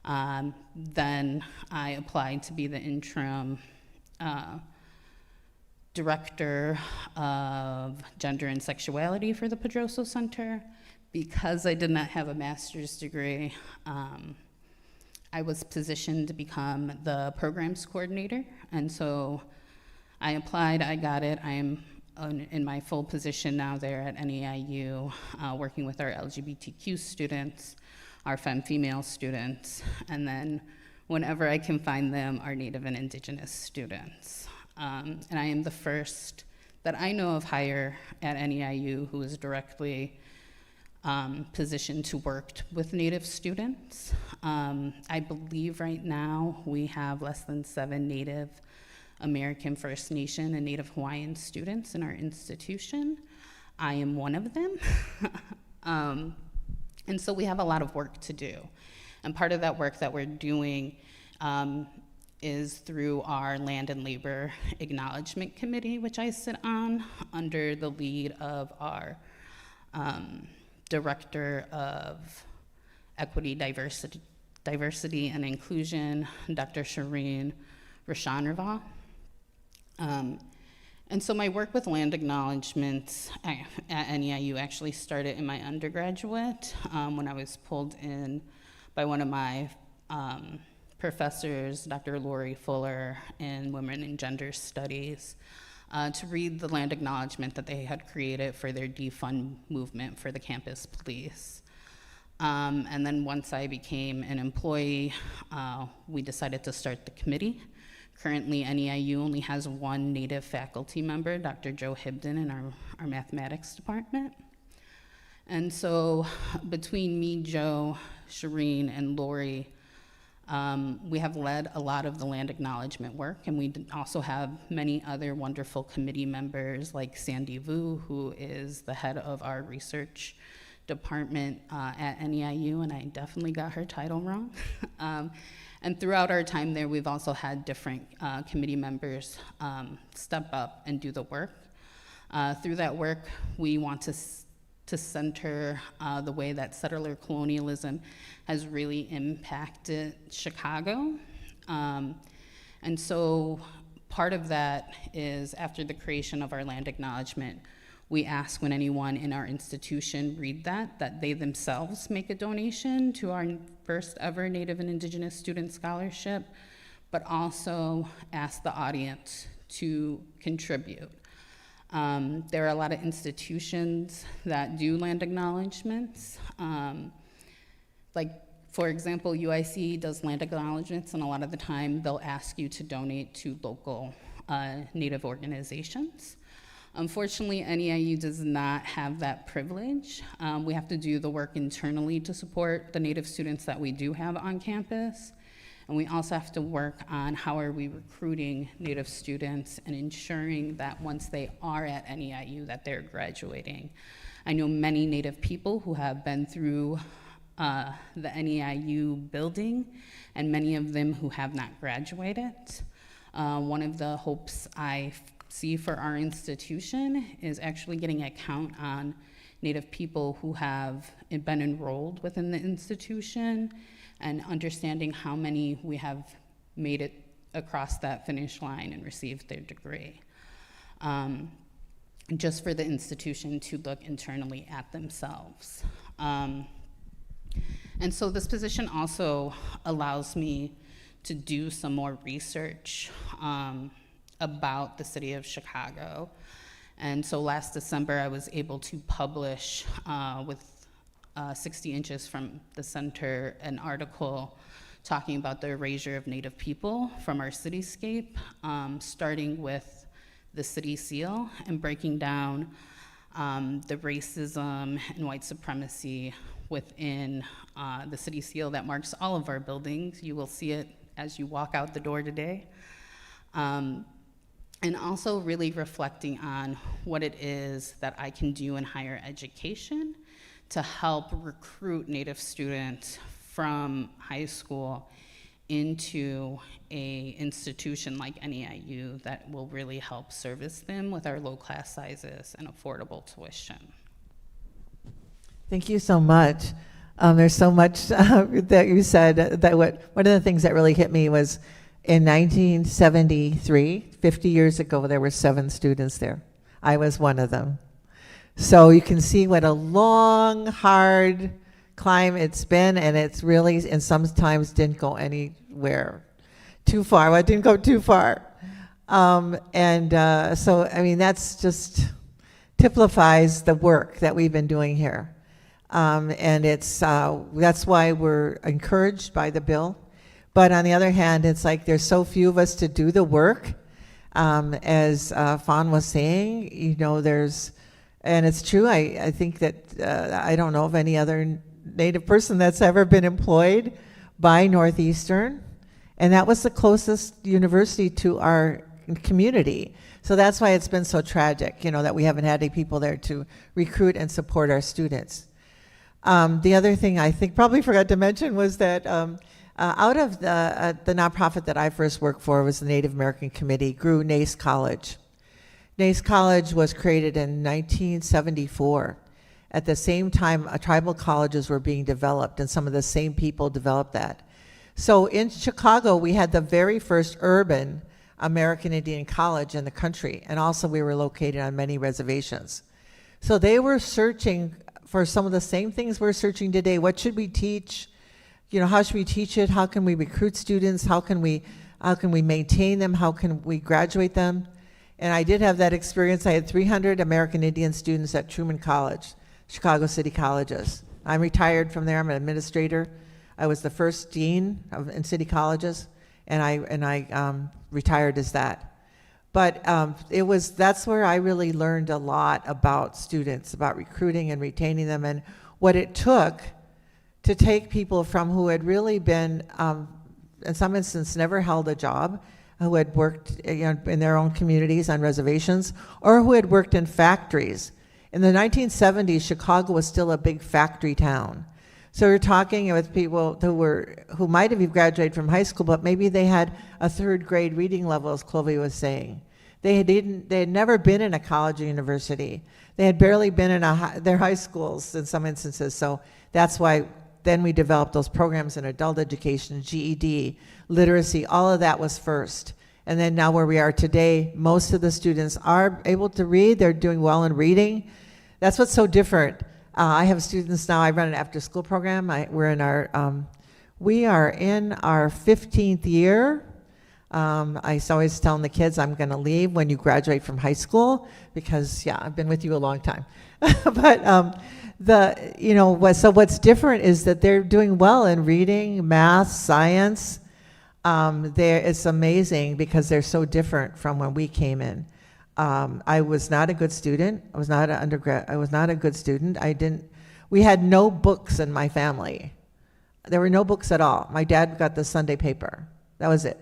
Then I applied to be the interim Director of Gender and Sexuality for the Pedroso Center. Because I did not have a master's degree, I was positioned to become the programs coordinator. And so I applied, I got it. I am in my full position now there at NEIU, working with our LGBTQ students, our female students, and then whenever I can find them, our Native and Indigenous students. And I am the first that I know of hire at NEIU who is directly positioned to work with Native students. I believe right now we have less than 7 Native American, First Nation, and Native Hawaiian students in our institution. I am one of them. And so we have a lot of work to do. And part of that work that we're doing is through our Land and Labor Acknowledgement Committee, which I sit on under the lead of our Director of Equity, Diversity and Inclusion, Dr. Shireen Rashanrava. And so my work with land acknowledgements at NEIU actually started in my undergraduate when I was pulled in by one of my professors, Dr. Lori Fuller, in Women and Gender Studies, to read the land acknowledgement that they had created for their defund movement for the campus police. And then once I became an employee, we decided to start the committee. Currently, NEIU only has 1 Native faculty member, Dr. Joe Hibden, in our mathematics department. And so between me, Joe, Shireen, and Lori, we have led a lot of the land acknowledgement work, and we also have many other wonderful committee members like Sandy Vu, who is the head of our research department at NEIU, and I definitely got her title wrong. And throughout our time there, we've also had different committee members step up and do the work. Through that work, we want to center the way that settler colonialism has really impacted Chicago. And so part of that is, after the creation of our land acknowledgement, we ask when anyone in our institution read that they themselves make a donation to our first ever Native and Indigenous Student Scholarship, but also ask the audience to contribute. There are a lot of institutions that do land acknowledgements. Like, for example, UIC does land acknowledgements, and a lot of the time they'll ask you to donate to local Native organizations. Unfortunately, NEIU does not have that privilege. We have to do the work internally to support the Native students that we do have on campus. And we also have to work on how are we recruiting Native students and ensuring that once they are at NEIU that they're graduating. I know many Native people who have been through the NEIU building, and many of them who have not graduated. One of the hopes I see for our institution is actually getting a count on Native people who have been enrolled within the institution and understanding how many we have made it across that finish line and received their degree. Just for the institution to look internally at themselves. And so this position also allows me to do some more research about the city of Chicago. And so last December, I was able to publish with 60 inches from the center an article talking about the erasure of Native people from our cityscape, starting with the city seal and breaking down the racism and white supremacy within the city seal that marks all of our buildings. You will see it as you walk out the door today. And also really reflecting on what it is that I can do in higher education to help recruit Native students from high school into a institution like NEIU that will really help service them with our low class sizes and affordable tuition. Thank you so much. There's so much that you said. That one of the things that really hit me was in 1973, 50 years ago, there were 7 students there. I was one of them. So you can see what a long, hard climb it's been, and it's really, and sometimes didn't go anywhere too far. Well, it didn't go too far. So, I mean, that's just typifies the work that we've been doing here. And it's, that's why we're encouraged by the bill. But on the other hand, it's like there's so few of us to do the work. As Fawn was saying, you know, and it's true, I think that, I don't know of any other Native person that's ever been employed by Northeastern. And that was the closest university to our community. So that's why it's been so tragic, you know, that we haven't had any people there to recruit and support our students. The other thing I think probably forgot to mention was that out of the nonprofit that I first worked for was the Native American Committee, grew NACE College. NACE College was created in 1974. At the same time, tribal colleges were being developed, and some of the same people developed that. So in Chicago, we had the very first urban American Indian college in the country, and also we were located on many reservations. So they were searching for some of the same things we're searching today. What should we teach? You know, how should we teach it? How can we recruit students? How can we maintain them? How can we graduate them? And I did have that experience. I had 300 American Indian students at Truman College, Chicago City Colleges. I'm retired from there. I'm an administrator. I was the first dean in city colleges, and I retired as that. But that's where I really learned a lot about students, about recruiting and retaining them, and what it took to take people from who had really been, in some instances, never held a job, who had worked in their own communities on reservations, or who had worked in factories In the 1970s, Chicago was still a big factory town. So we're talking with people who might have even graduated from high school, but maybe they had a third grade reading level, as Clovia was saying. They had never been in a college or university. They had barely been in their high schools in some instances. So that's why then we developed those programs in adult education, GED, literacy, all of that was first. And then now where we are today, most of the students are able to read. They're doing well in reading. That's what's so different. I have students now, I run an after-school program. We are in our 15th year. I always telling the kids I'm going to leave when you graduate from high school because, yeah, I've been with you a long time. But so what's different is that they're doing well in reading, math, science. It's amazing because they're so different from when we came in. I was not a good student. I was not an undergrad. I was not a good student. We had no books in my family. There were no books at all. My dad got the Sunday paper. That was it.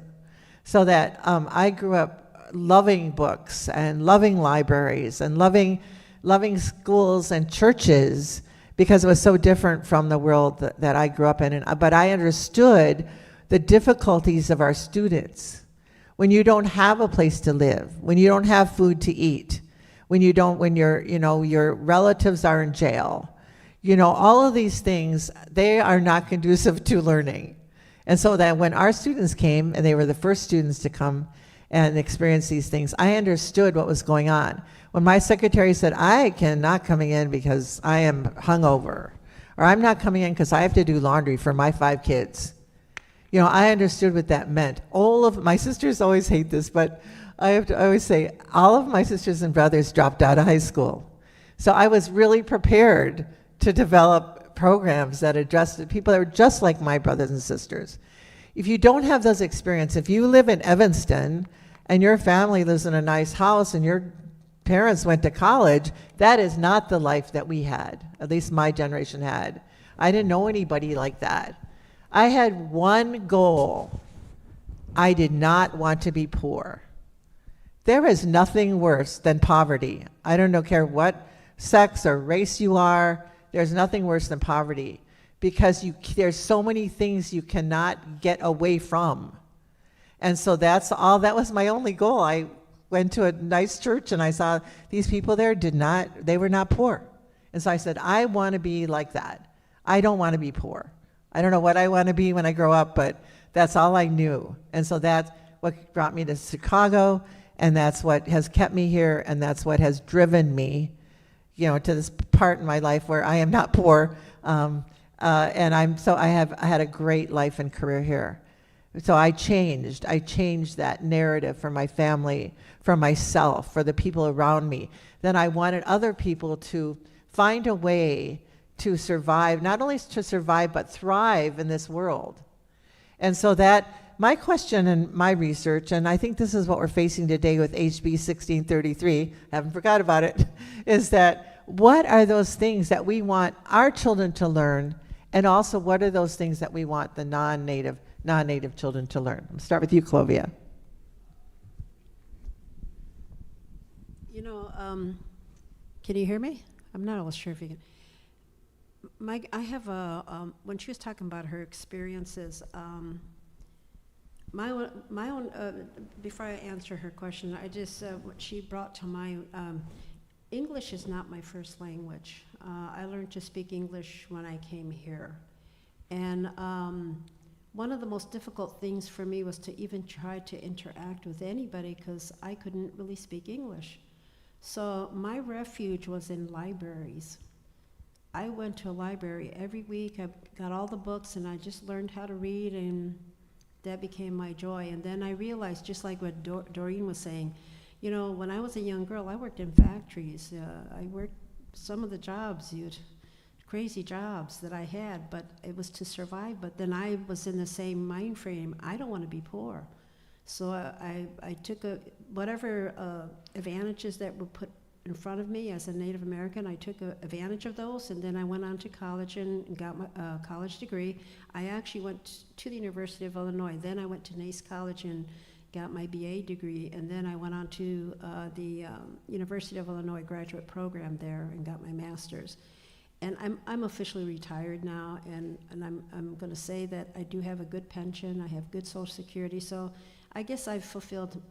So that I grew up loving books and loving libraries and loving schools and churches because it was so different from the world that I grew up in. But I understood the difficulties of our students. When you don't have a place to live, when you don't have food to eat, when your relatives are in jail, all of these things, they are not conducive to learning. And so that when our students came, and they were the first students to come and experience these things, I understood what was going on. When my secretary said, I cannot coming in because I am hungover, or I'm not coming in because I have to do laundry for my 5 kids, I understood what that meant. All of my sisters always hate this, but I always say all of my sisters and brothers dropped out of high school. So I was really prepared to develop programs that addressed people that were just like my brothers and sisters. If you don't have those experiences, if you live in Evanston and your family lives in a nice house and your parents went to college, that is not the life that we had, at least my generation had. I didn't know anybody like that. I had one goal. I did not want to be poor. There is nothing worse than poverty. I don't care what sex or race you are, there's nothing worse than poverty because there's so many things you cannot get away from. And so that was my only goal. I went to a nice church and I saw these people there they were not poor. And so I said, I want to be like that. I don't want to be poor. I don't know what I want to be when I grow up, but that's all I knew. And so that's what brought me to Chicago, and that's what has kept me here, and that's what has driven me, to this part in my life where I am not poor. And I had a great life and career here. So I changed that narrative for my family, for myself, for the people around me. Then I wanted other people to find a way to survive, not only to survive, but thrive in this world. And so that, my question and my research, and I think this is what we're facing today with HB 1633, haven't forgot about it, is that what are those things that we want our children to learn, and also what are those things that we want the non-native children to learn? I'll start with you, Clovia. Can you hear me? I'm not always sure if you can. I have when she was talking about her experiences, my own, before I answer her question, what she brought to mind, English is not my first language. I learned to speak English when I came here. And one of the most difficult things for me was to even try to interact with anybody because I couldn't really speak English. So my refuge was in libraries. I went to a library every week. I got all the books and I just learned how to read, and that became my joy. And then I realized, just like what Dorene was saying, when I was a young girl, I worked in factories. I worked some of the jobs, crazy jobs that I had, but it was to survive. But then I was in the same mind frame. I don't want to be poor. So I took whatever advantages that were put in front of me as a Native American. I took advantage of those, and then I went on to college and got my college degree. I actually went to the University of Illinois. Then I went to Nace College in got my BA degree, and then I went on to the University of Illinois graduate program there and got my master's. And I'm officially retired now, and I'm going to say that I do have a good pension, I have good Social Security, so I guess I've fulfilled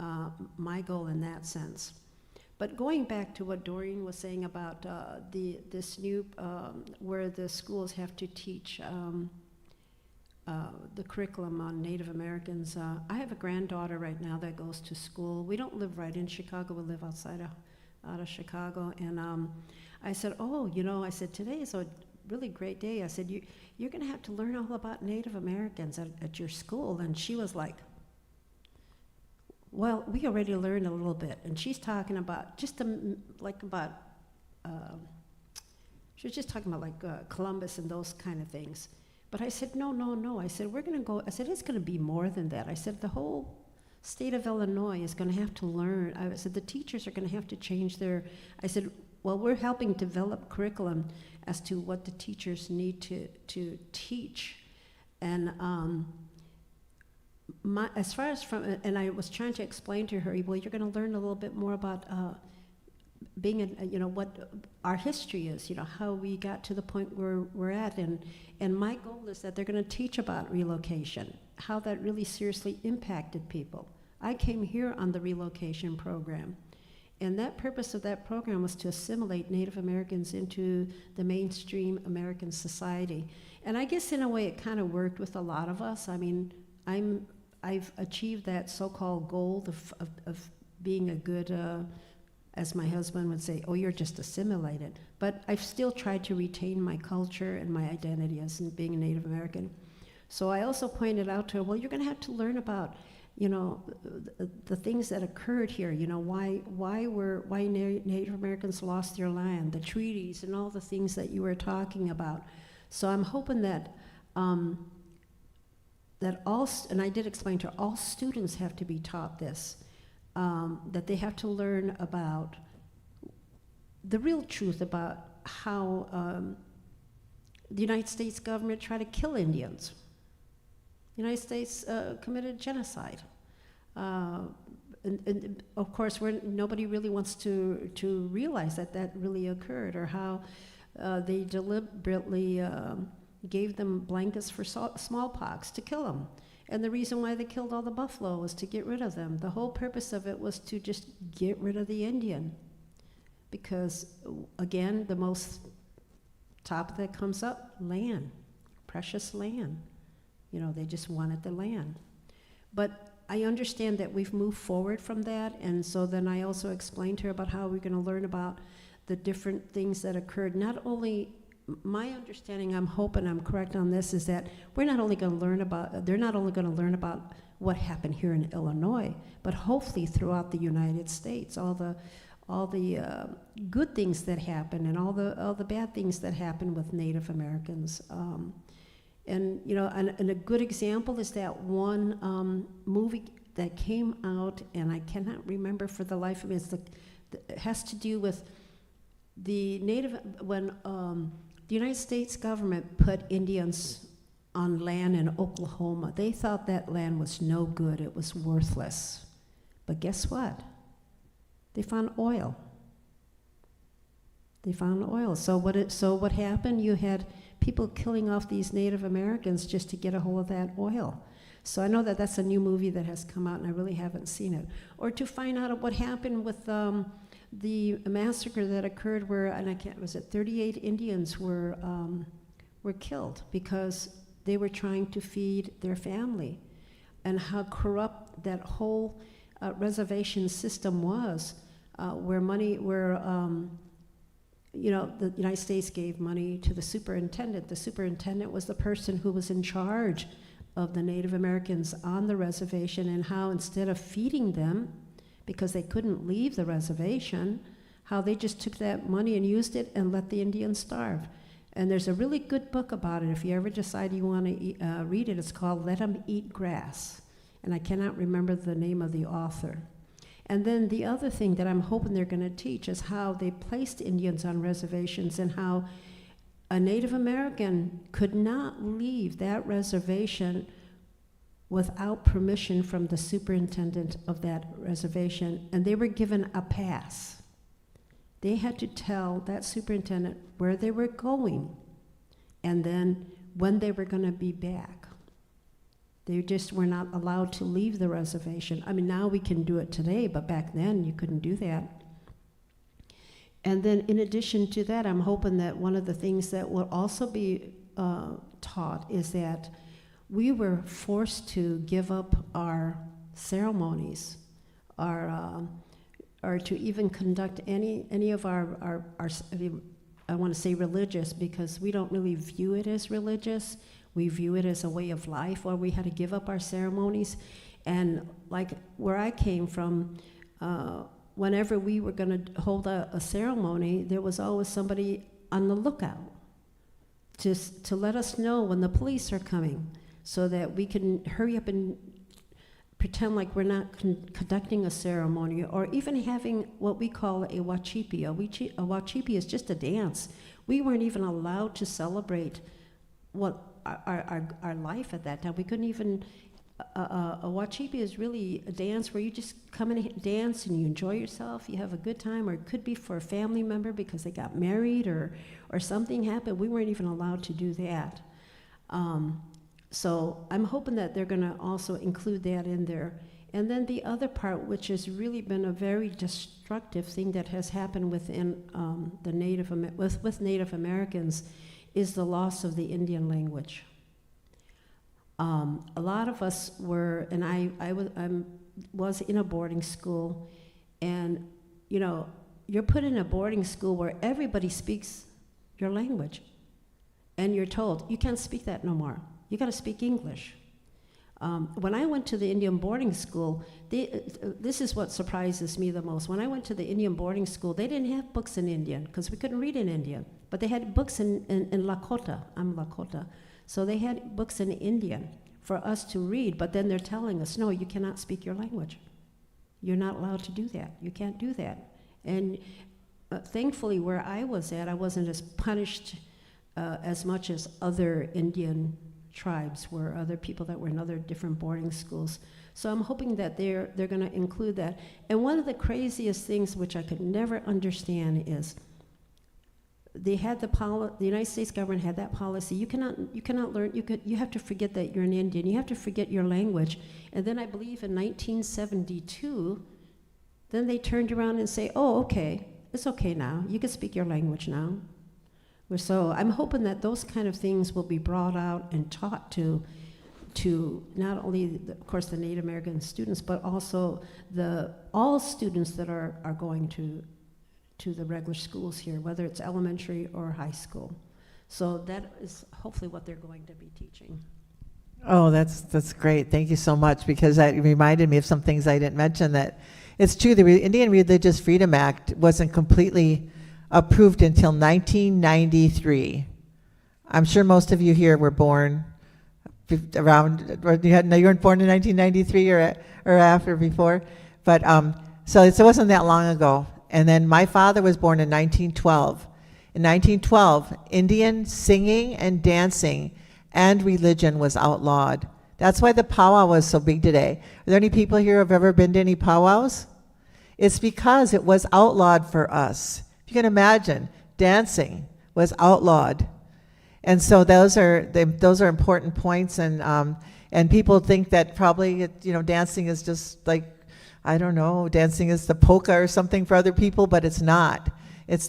my goal in that sense. But going back to what Dorene was saying about this new, where the schools have to teach the curriculum on Native Americans, I have a granddaughter right now that goes to school. We don't live right in Chicago, we live out of Chicago, and I said, oh, I said, today is a really great day. I said, you're going to have to learn all about Native Americans at your school. And she was like, well, we already learned a little bit. And she's talking about she was just talking about Columbus and those kind of things. But I said, no. I said, we're going to go, I said, it's going to be more than that. I said, the whole state of Illinois is going to have to learn. I said, the teachers are going to have to change I said, well, we're helping develop curriculum as to what the teachers need to teach. And as far as and I was trying to explain to her, well, you're going to learn a little bit more about being, what our history is, how we got to the point where we're at. And my goal is that they're going to teach about relocation, how that really seriously impacted people. I came here on the relocation program. And that purpose of that program was to assimilate Native Americans into the mainstream American society. And I guess in a way it kind of worked with a lot of us. I mean, I've achieved that so-called goal of being a good, as my husband would say, oh, you're just assimilated. But I've still tried to retain my culture and my identity as being a Native American. So I also pointed out to her, well, you're going to have to learn about the things that occurred here, why Native Americans lost their land, the treaties, and all the things that you were talking about. So I'm hoping that that all, and I did explain to her, all students have to be taught this, that they have to learn about the real truth about how the United States government tried to kill Indians. The United States committed genocide. And of course, nobody really wants to realize that really occurred, or how they deliberately gave them blankets for smallpox to kill them. And the reason why they killed all the buffalo was to get rid of them. The whole purpose of it was to just get rid of the Indian. Because, again, the most top that comes up, land, precious land. They just wanted the land. But I understand that we've moved forward from that, and so then I also explained to her about how we're going to learn about the different things that occurred. Not only, my understanding, I'm hoping I'm correct on this, is that they're not only going to learn about what happened here in Illinois, but hopefully throughout the United States, all the good things that happened and all the bad things that happened with Native Americans. And a good example is that one movie that came out, and I cannot remember for the life of me. It has to do with when the United States government put Indians on land in Oklahoma. They thought that land was no good; it was worthless. But guess what? They found oil. So what happened? You had people killing off these Native Americans just to get a hold of that oil. So I know that that's a new movie that has come out, and I really haven't seen it. Or to find out what happened with the massacre that occurred where, 38 Indians were killed because they were trying to feed their family, and how corrupt that whole reservation system was, the United States gave money to the superintendent. The superintendent was the person who was in charge of the Native Americans on the reservation, and how instead of feeding them, because they couldn't leave the reservation, how they just took that money and used it and let the Indians starve. And there's a really good book about it. If you ever decide you want to read it, it's called Let 'Em Eat Grass. And I cannot remember the name of the author. And then the other thing that I'm hoping they're going to teach is how they placed Indians on reservations, and how a Native American could not leave that reservation without permission from the superintendent of that reservation, and they were given a pass. They had to tell that superintendent where they were going and then when they were going to be back. They just were not allowed to leave the reservation. I mean, now we can do it today, but back then you couldn't do that. And then in addition to that, I'm hoping that one of the things that will also be taught is that we were forced to give up our ceremonies, or to even conduct any of our I want to say religious, because we don't really view it as religious. We view it as a way of life, or we had to give up our ceremonies. And like where I came from, whenever we were going to hold a ceremony, there was always somebody on the lookout just to let us know when the police are coming, so that we can hurry up and pretend like we're not conducting a ceremony, or even having what we call a wachipi. A wachipi is just a dance. We weren't even allowed to celebrate what our life at that time. We couldn't even, a wachipi is really a dance where you just come and dance and you enjoy yourself, you have a good time, or it could be for a family member because they got married or something happened. We weren't even allowed to do that. So I'm hoping that they're going to also include that in there. And then the other part, which has really been a very destructive thing that has happened within with Native Americans, is the loss of the Indian language. A lot of us were, and I was in a boarding school, and you know, you're put in a boarding school where everybody speaks your language, and you're told you can't speak that no more. You got to speak English. When I went to the Indian boarding school, this is what surprises me the most. When I went to the Indian boarding school, they didn't have books in Indian because we couldn't read in Indian, but they had books in Lakota. I'm Lakota. So they had books in Indian for us to read, but then they're telling us, no, you cannot speak your language. You're not allowed to do that. You can't do that. And thankfully, where I was at, I wasn't as punished as much as other Indian tribes were, other people that were in other different boarding schools. So I'm hoping that they're going to include that. And one of the craziest things which I could never understand is they had the United States government had that policy. You cannot learn. You have to forget that you're an Indian. You have to forget your language. And then I believe in 1972, then they turned around and say, "Oh, okay, it's okay now. You can speak your language now." So I'm hoping that those kind of things will be brought out and taught to not only, of course, the Native American students, but also all students that are going to the regular schools here, whether it's elementary or high school. So that is hopefully what they're going to be teaching. Oh, that's great. Thank you so much, because that reminded me of some things I didn't mention. That it's true, the Indian Religious Freedom Act wasn't completely approved until 1993. I'm sure most of you here were born around, or you weren't born in 1993 or after, before, but so it wasn't that long ago. And then my father was born in 1912. In 1912, Indian singing and dancing and religion was outlawed. That's why the powwow was so big today. Are there any people here who have ever been to any powwows? It's because it was outlawed for us. You can imagine, dancing was outlawed, and so those are important points. And people think that probably dancing is just like, I don't know, dancing is the polka or something for other people, but it's not.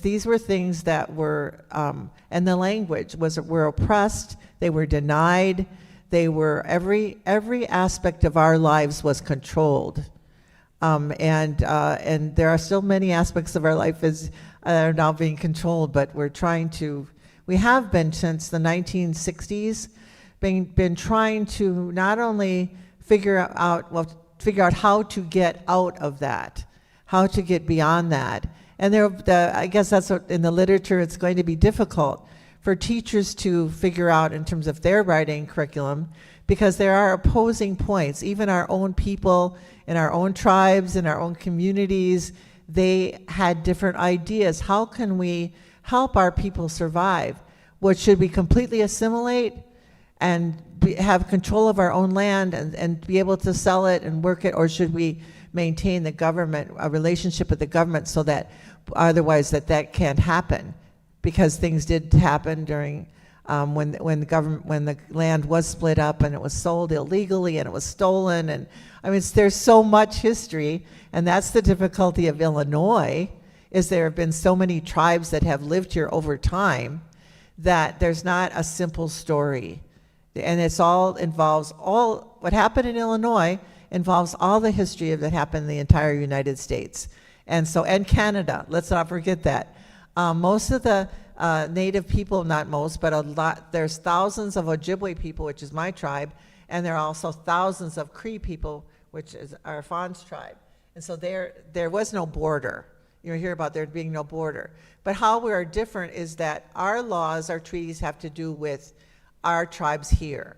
These were things that were, and the language were oppressed. They were denied. They were every aspect of our lives was controlled, and there are still many aspects of our life are now being controlled, but we have been since the 1960s, been trying to not only figure out how to get out of that, how to get beyond that. And I guess that's what, in the literature, it's going to be difficult for teachers to figure out in terms of their writing curriculum, because there are opposing points. Even our own people in our own tribes, in our own communities, they had different ideas. How can we help our people survive? What, should we completely assimilate and have control of our own land and be able to sell it and work it, or should we maintain the government, a relationship with the government, so that otherwise that can't happen? Because things did happen during when the land was split up and it was sold illegally and it was stolen, and I mean there's so much history, and that's the difficulty of Illinois, is there have been so many tribes that have lived here over time that there's not a simple story, and involves all what happened in Illinois involves all the history that happened in the entire United States, and Canada. Let's not forget that. Most of the Native people, not most, but a lot, there's thousands of Ojibwe people, which is my tribe, and there are also thousands of Cree people, which is our Fawn's tribe. And so there was no border. You hear about there being no border. But how we are different is that our laws, our treaties have to do with our tribes here.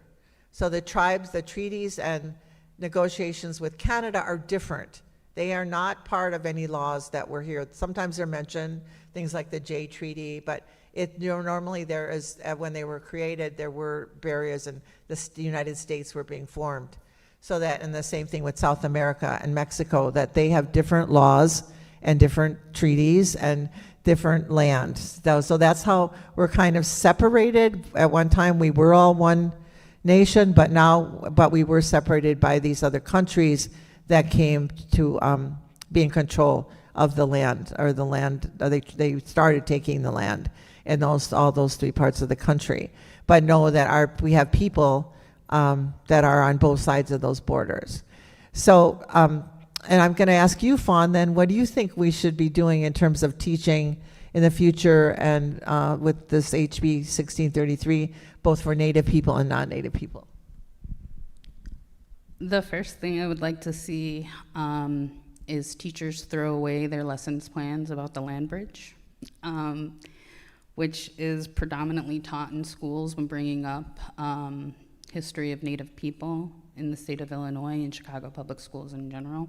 So the treaties and negotiations with Canada are different. They are not part of any laws that were here. Sometimes they're mentioned, things like the Jay Treaty, but normally there is, when they were created, there were barriers, and the United States were being formed. So that, and the same thing with South America and Mexico, that they have different laws and different treaties and different land. So that's how we're kind of separated. At one time we were all one nation, but we were separated by these other countries that came to be in control of the land, or the land, they started taking the land in all those three parts of the country. But know that we have people that are on both sides of those borders. So, and I'm going to ask you, Fawn, then, what do you think we should be doing in terms of teaching in the future, and with this HB 1633, both for Native people and non-Native people? The first thing I would like to see is teachers throw away their lessons plans about the land bridge, which is predominantly taught in schools when bringing up history of Native people in the state of Illinois and Chicago public schools in general.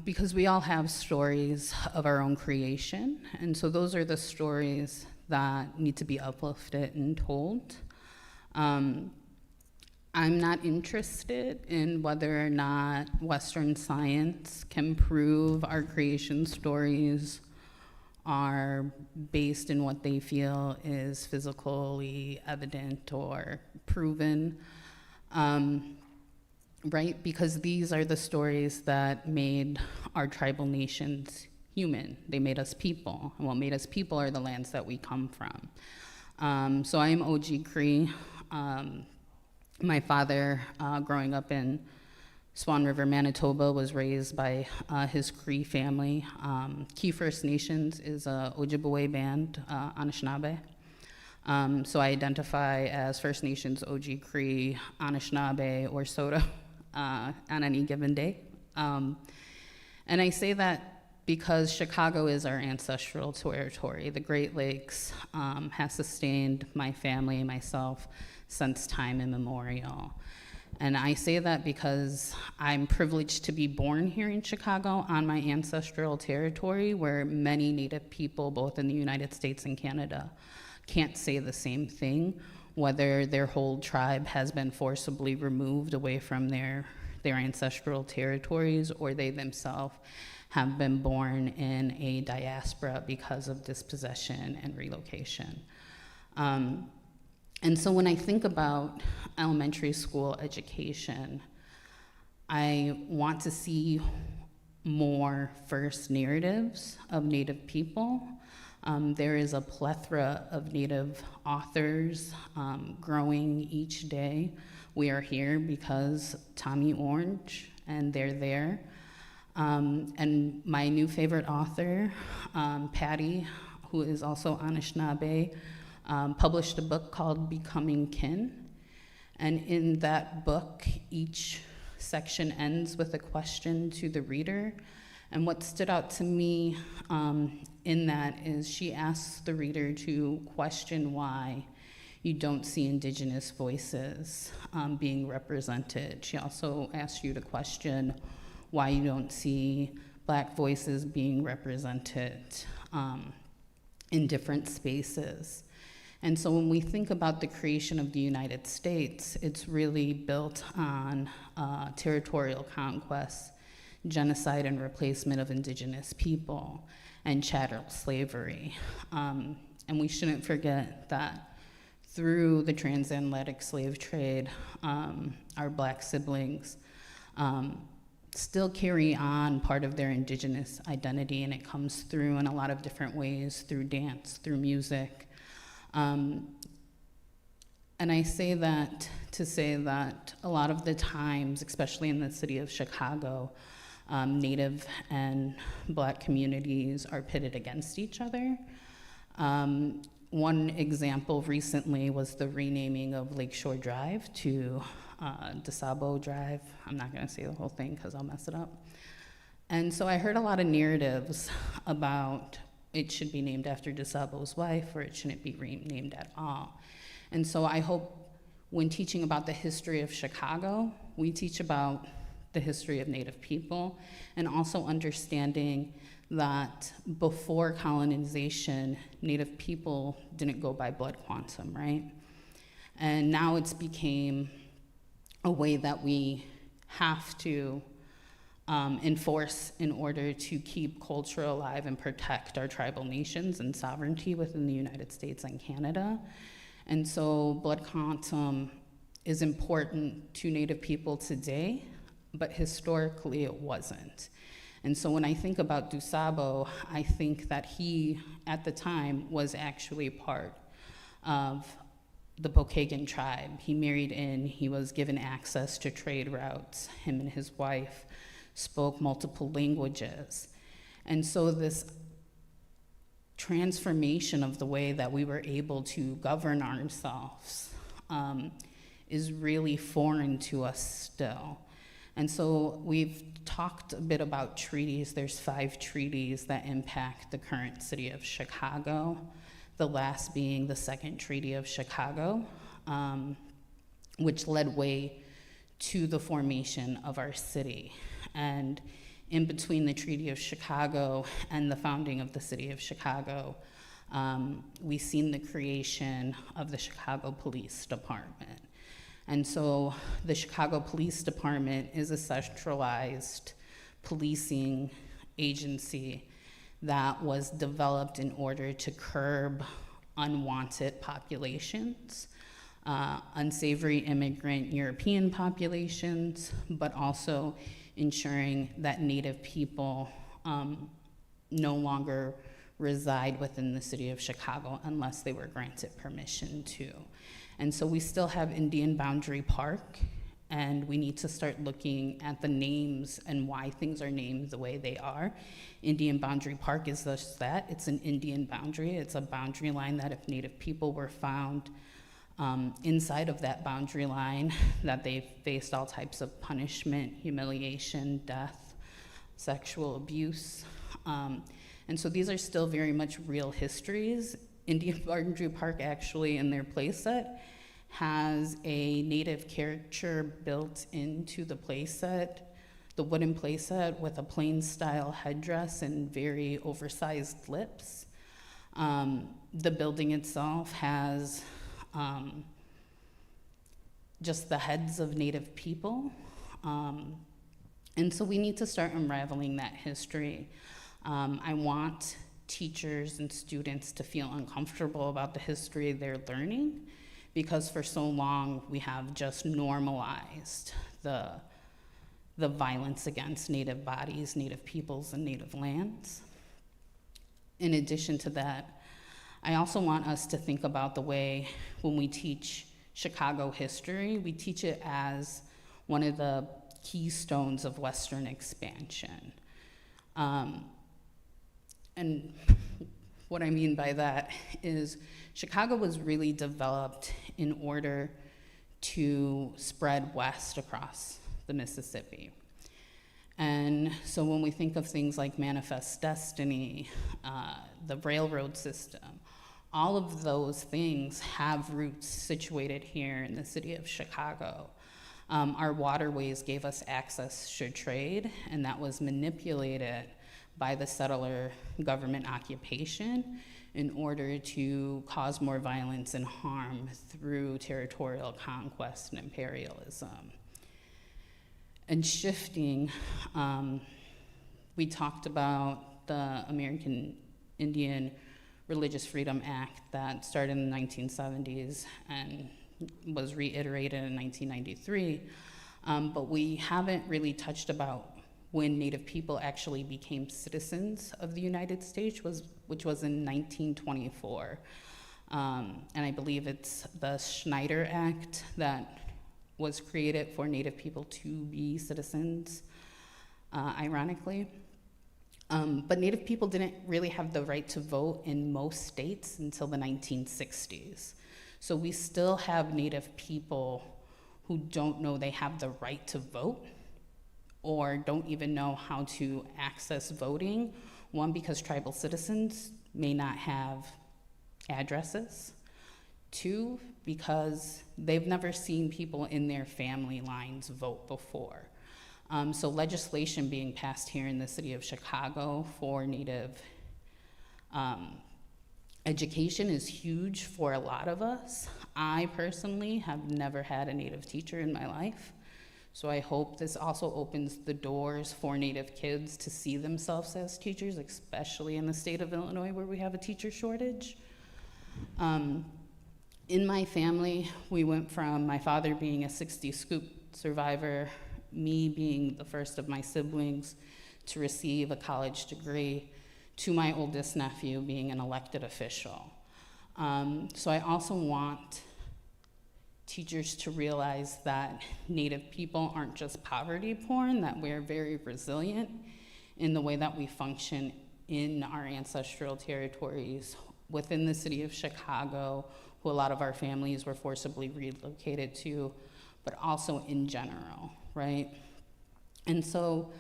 Because we all have stories of our own creation, and so those are the stories that need to be uplifted and told. I'm not interested in whether or not Western science can prove our creation stories are based in what they feel is physically evident or proven, right? Because these are the stories that made our tribal nations human. They made us people, and what made us people are the lands that we come from. So I am OG Cree. My father, growing up in Swan River, Manitoba, was raised by his Cree family. Key First Nations is a Ojibwe band, Anishinaabe. So I identify as First Nations, OG Cree, Anishinaabe, or Soto on any given day. And I say that because Chicago is our ancestral territory. The Great Lakes has sustained my family and myself since time immemorial. And I say that because I'm privileged to be born here in Chicago on my ancestral territory, where many Native people, both in the United States and Canada, can't say the same thing, whether their whole tribe has been forcibly removed away from their ancestral territories, or they themselves have been born in a diaspora because of dispossession and relocation. And so when I think about elementary school education, I want to see more first narratives of Native people. There is a plethora of Native authors growing each day. We are here because Tommy Orange, and they're there. And my new favorite author, Patty, who is also Anishinaabe, published a book called Becoming Kin. And in that book, each section ends with a question to the reader. And what stood out to me in that is she asks the reader to question why you don't see Indigenous voices being represented. She also asks you to question why you don't see Black voices being represented in different spaces. And so when we think about the creation of the United States, it's really built on territorial conquest, genocide and replacement of indigenous people, and chattel slavery. And we shouldn't forget that through the transatlantic slave trade, our Black siblings still carry on part of their indigenous identity, and it comes through in a lot of different ways, through dance, through music. And I say that to say that a lot of the times, especially in the city of Chicago, Native and Black communities are pitted against each other. One example recently was the renaming of Lakeshore Drive to DeSabo Drive. I'm not gonna say the whole thing because I'll mess it up. And so I heard a lot of narratives about it should be named after DeSabo's wife, or it shouldn't be renamed at all. And so I hope when teaching about the history of Chicago, we teach about the history of Native people, and also understanding that before colonization, Native people didn't go by blood quantum, right? And now it's became a way that we have to enforce in order to keep culture alive and protect our tribal nations and sovereignty within the United States and Canada. And so blood quantum is important to Native people today, but historically it wasn't. And so when I think about DuSable, I think that he, at the time, was actually part of the Pokagon tribe. He married in, he was given access to trade routes. Him and his wife spoke multiple languages. And so this transformation of the way that we were able to govern ourselves is really foreign to us still. And so we've talked a bit about treaties. There's 5 treaties that impact the current city of Chicago, the last being the Second Treaty of Chicago, which led way to the formation of our city. And in between the Treaty of Chicago and the founding of the city of Chicago, we've seen the creation of the Chicago Police Department. And so the Chicago Police Department is a centralized policing agency that was developed in order to curb unwanted populations, unsavory immigrant European populations, but also ensuring that Native people no longer reside within the city of Chicago unless they were granted permission to. And so we still have Indian Boundary Park, and we need to start looking at the names and why things are named the way they are. Indian Boundary Park is just that. It's an Indian boundary. It's a boundary line that if Native people were found inside of that boundary line, that they faced all types of punishment, humiliation, death, sexual abuse. And so these are still very much real histories. Indian Boundary Park actually, in their playset, has a Native caricature built into the playset, the wooden playset, with a plain style headdress and very oversized lips. The building itself has just the heads of Native people. And so we need to start unraveling that history. I want teachers and students to feel uncomfortable about the history they're learning, because for so long we have just normalized the violence against Native bodies, Native peoples, and Native lands. In addition to that, I also want us to think about the way when we teach Chicago history, we teach it as one of the keystones of Western expansion. And what I mean by that is Chicago was really developed in order to spread west across the Mississippi. And so when we think of things like Manifest Destiny, the railroad system, all of those things have roots situated here in the city of Chicago. Our waterways gave us access to trade, and that was manipulated by the settler government occupation in order to cause more violence and harm through territorial conquest and imperialism. And shifting, we talked about the American Indian Religious Freedom Act that started in the 1970s and was reiterated in 1993, but we haven't really touched about when Native people actually became citizens of the United States, which was in 1924. And I believe it's the Schneider Act that was created for Native people to be citizens, ironically. But Native people didn't really have the right to vote in most states until the 1960s. So we still have Native people who don't know they have the right to vote or don't even know how to access voting. One, because tribal citizens may not have addresses. Two, because they've never seen people in their family lines vote before. So legislation being passed here in the city of Chicago for Native education is huge for a lot of us. I personally have never had a Native teacher in my life. So I hope this also opens the doors for Native kids to see themselves as teachers, especially in the state of Illinois where we have a teacher shortage. In my family, we went from my father being a 60 scoop survivor, me being the first of my siblings to receive a college degree, to my oldest nephew being an elected official. So I also want teachers to realize that Native people aren't just poverty porn, that we're very resilient in the way that we function in our ancestral territories within the city of Chicago, who a lot of our families were forcibly relocated to, but also in general, right? And so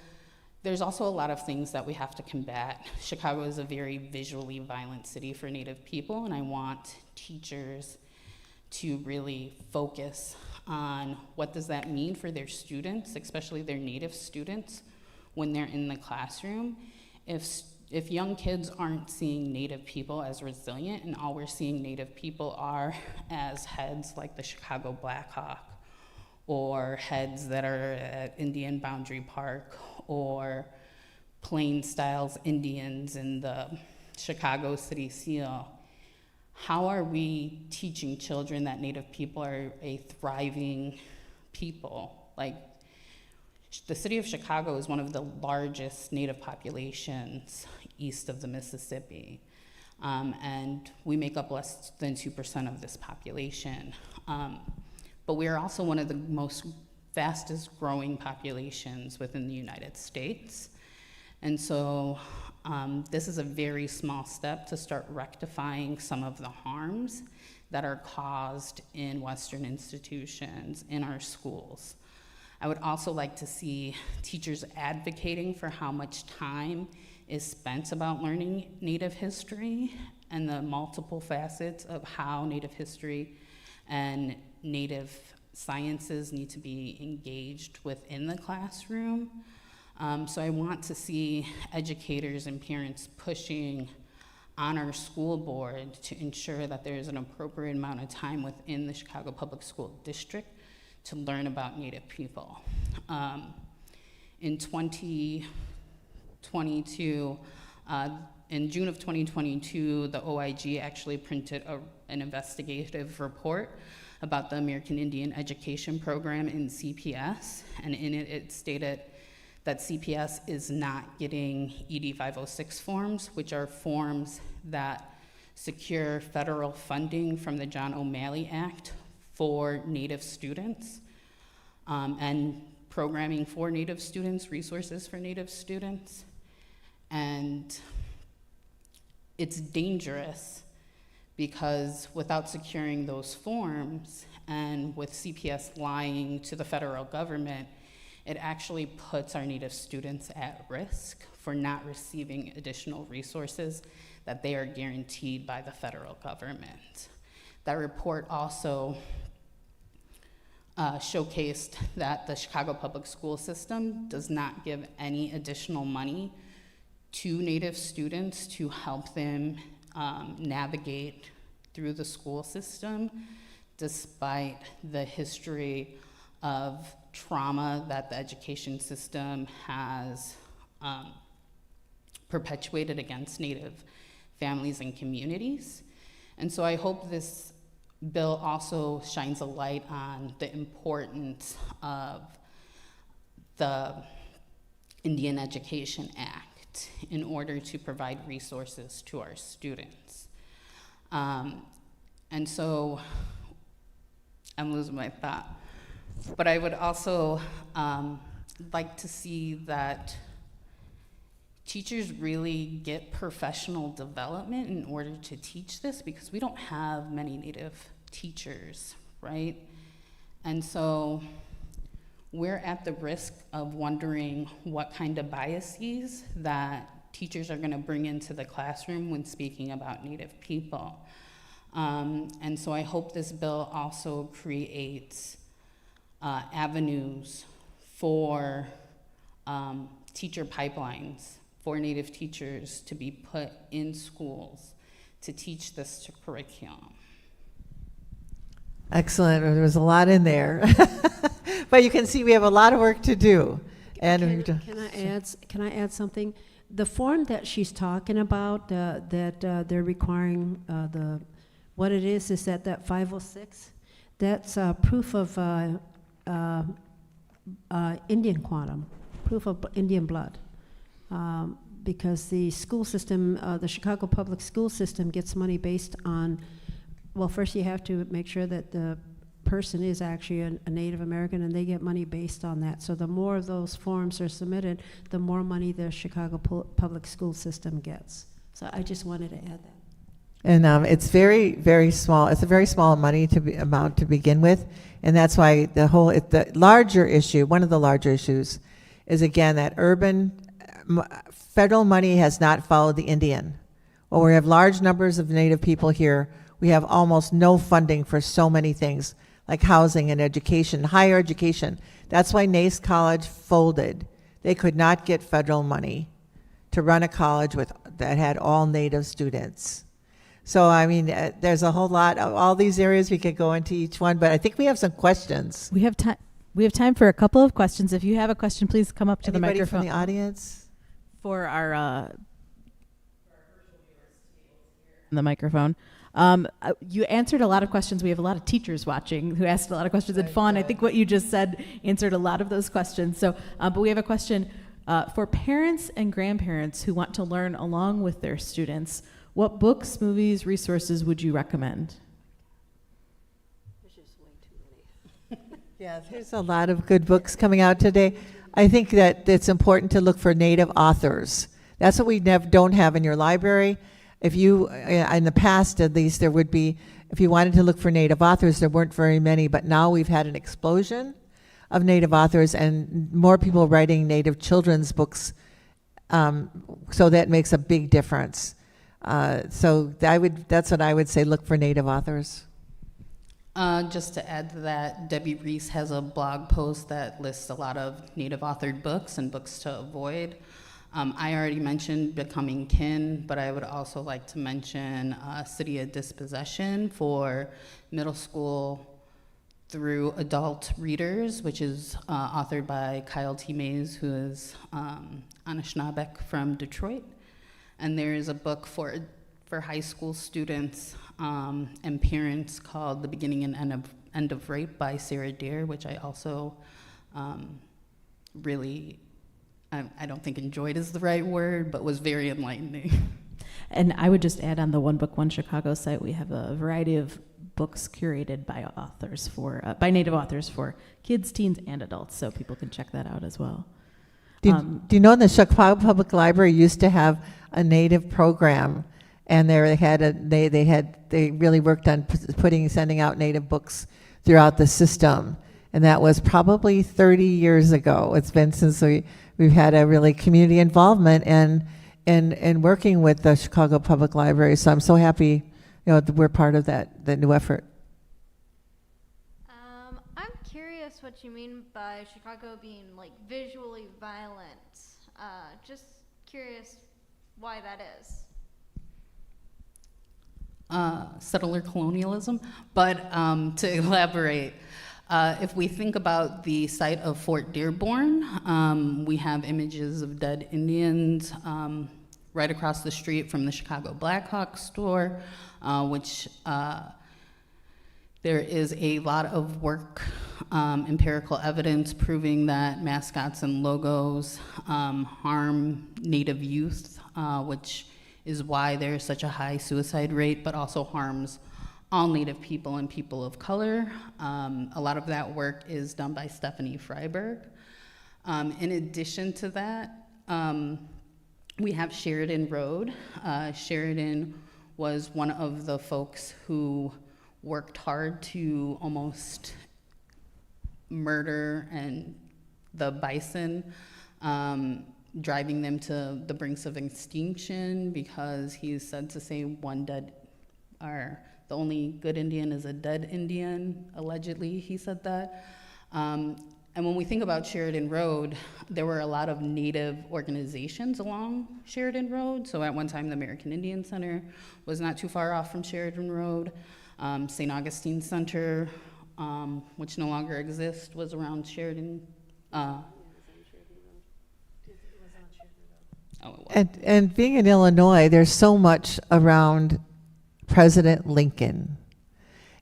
there's also a lot of things that we have to combat. Chicago is a very visually violent city for Native people, and I want teachers to really focus on what does that mean for their students, especially their Native students, when they're in the classroom. If young kids aren't seeing Native people as resilient, and all we're seeing Native people are as heads like the Chicago Blackhawk, or heads that are at Indian Boundary Park, or Plain Styles Indians in the Chicago City Seal, how are we teaching children that Native people are a thriving people? Like, the city of Chicago is one of the largest Native populations east of the Mississippi, and we make up less than 2% of this population. But we are also one of the most fastest growing populations within the United States. And so this is a very small step to start rectifying some of the harms that are caused in Western institutions, in our schools. I would also like to see teachers advocating for how much time is spent about learning Native history and the multiple facets of how Native history and Native sciences need to be engaged within the classroom. So I want to see educators and parents pushing on our school board to ensure that there is an appropriate amount of time within the Chicago Public School District to learn about Native people. In 2022, in June of 2022, the OIG actually printed an investigative report about the American Indian Education Program in CPS, and in it, it stated that CPS is not getting ED 506 forms, which are forms that secure federal funding from the John O'Malley Act for Native students, and programming for Native students, resources for Native students. And it's dangerous because without securing those forms and with CPS lying to the federal government, it actually puts our Native students at risk for not receiving additional resources that they are guaranteed by the federal government. That report also showcased that the Chicago public school system does not give any additional money to Native students to help them navigate through the school system despite the history of trauma that the education system has perpetuated against Native families and communities. And so I hope this bill also shines a light on the importance of the Indian Education Act in order to provide resources to our students. And so I'm losing my thought. But I would also like to see that teachers really get professional development in order to teach this, because we don't have many Native teachers, right? And so we're at the risk of wondering what kind of biases that teachers are gonna bring into the classroom when speaking about Native people. And so I hope this bill also creates avenues for teacher pipelines for Native teachers to be put in schools to teach this to curriculum. Excellent. There was a lot in there. But you can see we have a lot of work to do. And Can I add something? The form that she's talking about, that they're requiring, what it is that 506, that's proof of Indian quantum, proof of Indian blood. Because the school system, the Chicago public school system gets money based on, well, first you have to make sure that the person is actually a Native American, and they get money based on that. So the more of those forms are submitted, the more money the Chicago public school system gets. So I just wanted to add that. And it's very, very small. It's a very small amount to begin with, and that's why the larger issue, one of the larger issues, is again that federal money has not followed the Indian. Well, we have large numbers of Native people here. We have almost no funding for so many things like housing and education, higher education. That's why Nace College folded. They could not get federal money to run a college that had all Native students. So, I mean, there's a whole lot of all these areas. We could go into each one, but I think we have some questions. We have time. We have time for a couple of questions. If you have a question, please come up to the Anybody microphone. from the audience? For our the microphone. You answered a lot of questions. We have a lot of teachers watching who asked a lot of questions. And Fawn, I think what you just said answered a lot of those questions. So, but we have a question for parents and grandparents who want to learn along with their students. What books, movies, resources would you recommend? There's just way too many. Yeah, there's a lot of good books coming out today. I think that it's important to look for Native authors. That's what we don't have in your library. If you, in the past at least, there would be, if you wanted to look for Native authors, there weren't very many, but now we've had an explosion of Native authors and more people writing Native children's books, so that makes a big difference. So that's what I would say, look for Native authors. Just to add to that, Debbie Reese has a blog post that lists a lot of Native authored books and books to avoid. I already mentioned Becoming Kin, but I would also like to mention City of Dispossession for middle school through adult readers, which is authored by Kyle T. Mays, who is Anishinaabe from Detroit. And there is a book for high school students and parents called The Beginning and End of Rape by Sarah Dare, which I also really, I don't think enjoyed is the right word, but was very enlightening. And I would just add on the One Book, One Chicago site, we have a variety of books curated by authors by Native authors for kids, teens, and adults, so people can check that out as well. Do you know the Chicago Public Library used to have a Native program, and they really worked on sending out Native books throughout the system, and that was probably 30 years ago. It's been since we've had a really community involvement and working with the Chicago Public Library. So I'm so happy, that we're part of the new effort. I'm curious what you mean by Chicago being like visually violent. Just curious why that is. settler colonialism. But to elaborate, if we think about the site of Fort Dearborn, we have images of dead Indians right across the street from the Chicago Blackhawk store, which there is a lot of work, empirical evidence proving that mascots and logos harm Native youth, which is why there's such a high suicide rate, but also harms all Native people and people of color. A lot of that work is done by Stephanie Freiberg. In addition to that, we have Sheridan Road. Sheridan was one of the folks who worked hard to almost murder and the bison, driving them to the brinks of extinction because he's said to say the only good Indian is a dead Indian, allegedly he said that. And when we think about Sheridan Road, there were a lot of Native organizations along Sheridan Road. So at one time, the American Indian Center was not too far off from Sheridan Road. St. Augustine Center, which no longer exists, was around Sheridan. And being in Illinois, there's so much around President Lincoln.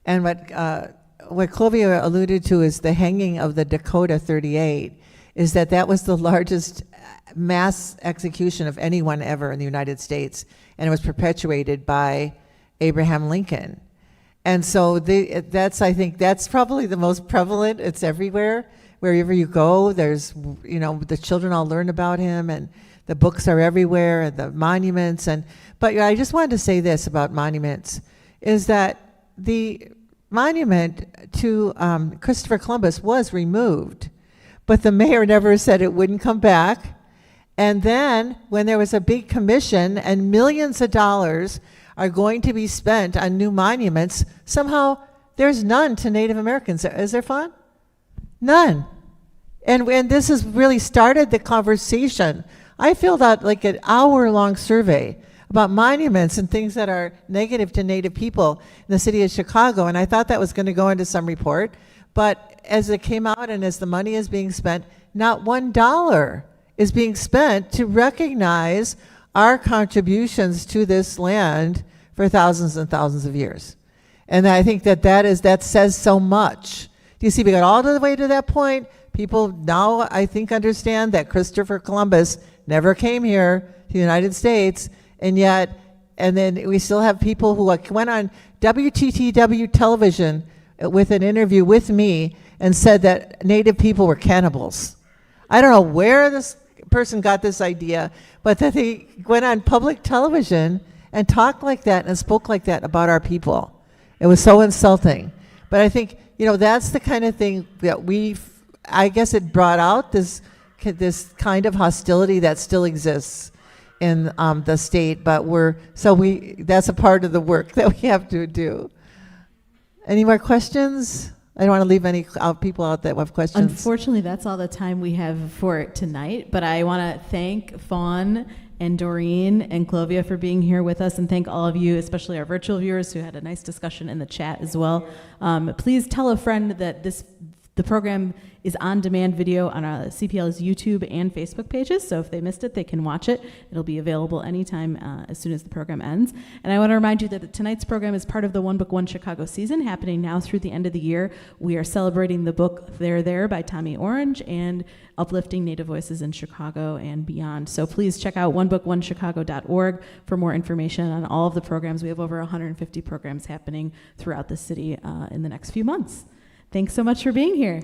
And what Clovia alluded to is the hanging of the Dakota 38, is that was the largest mass execution of anyone ever in the United States, and it was perpetuated by Abraham Lincoln. And so I think that's probably the most prevalent. It's everywhere. Wherever you go, there's, the children all learn about him, and the books are everywhere, and the monuments. But I just wanted to say this about monuments, is that the monument to Christopher Columbus was removed, but the mayor never said it wouldn't come back. And then when there was a big commission and millions of dollars are going to be spent on new monuments, somehow there's none to Native Americans. Is there fun? None. And this has really started the conversation. I filled out like an hour-long survey about monuments and things that are negative to Native people in the city of Chicago, and I thought that was going to go into some report. But as it came out and as the money is being spent, not $1 is being spent to recognize our contributions to this land for thousands and thousands of years. And I think that says so much. Do you see, we got all the way to that point. People now, I think, understand that Christopher Columbus never came here to the United States, and then we still have people who went on WTTW television with an interview with me and said that Native people were cannibals. I don't know where this person got this idea, but that they went on public television and talked like that and spoke like that about our people. It was so insulting. But I think, that's the kind of thing that I guess it brought out this kind of hostility that still exists in the state, but that's a part of the work that we have to do. Any more questions? I don't want to leave any people out that have questions. Unfortunately, that's all the time we have for tonight, but I want to thank Fawn and Dorene and Clovia for being here with us, and thank all of you, especially our virtual viewers who had a nice discussion in the chat as well. Please tell a friend that the program is on-demand video on CPL's YouTube and Facebook pages, so if they missed it, they can watch it. It'll be available anytime as soon as the program ends. And I want to remind you that tonight's program is part of the One Book, One Chicago season, happening now through the end of the year. We are celebrating the book There There by Tommy Orange and uplifting Native voices in Chicago and beyond. So please check out onebookonechicago.org for more information on all of the programs. We have over 150 programs happening throughout the city in the next few months. Thanks so much for being here.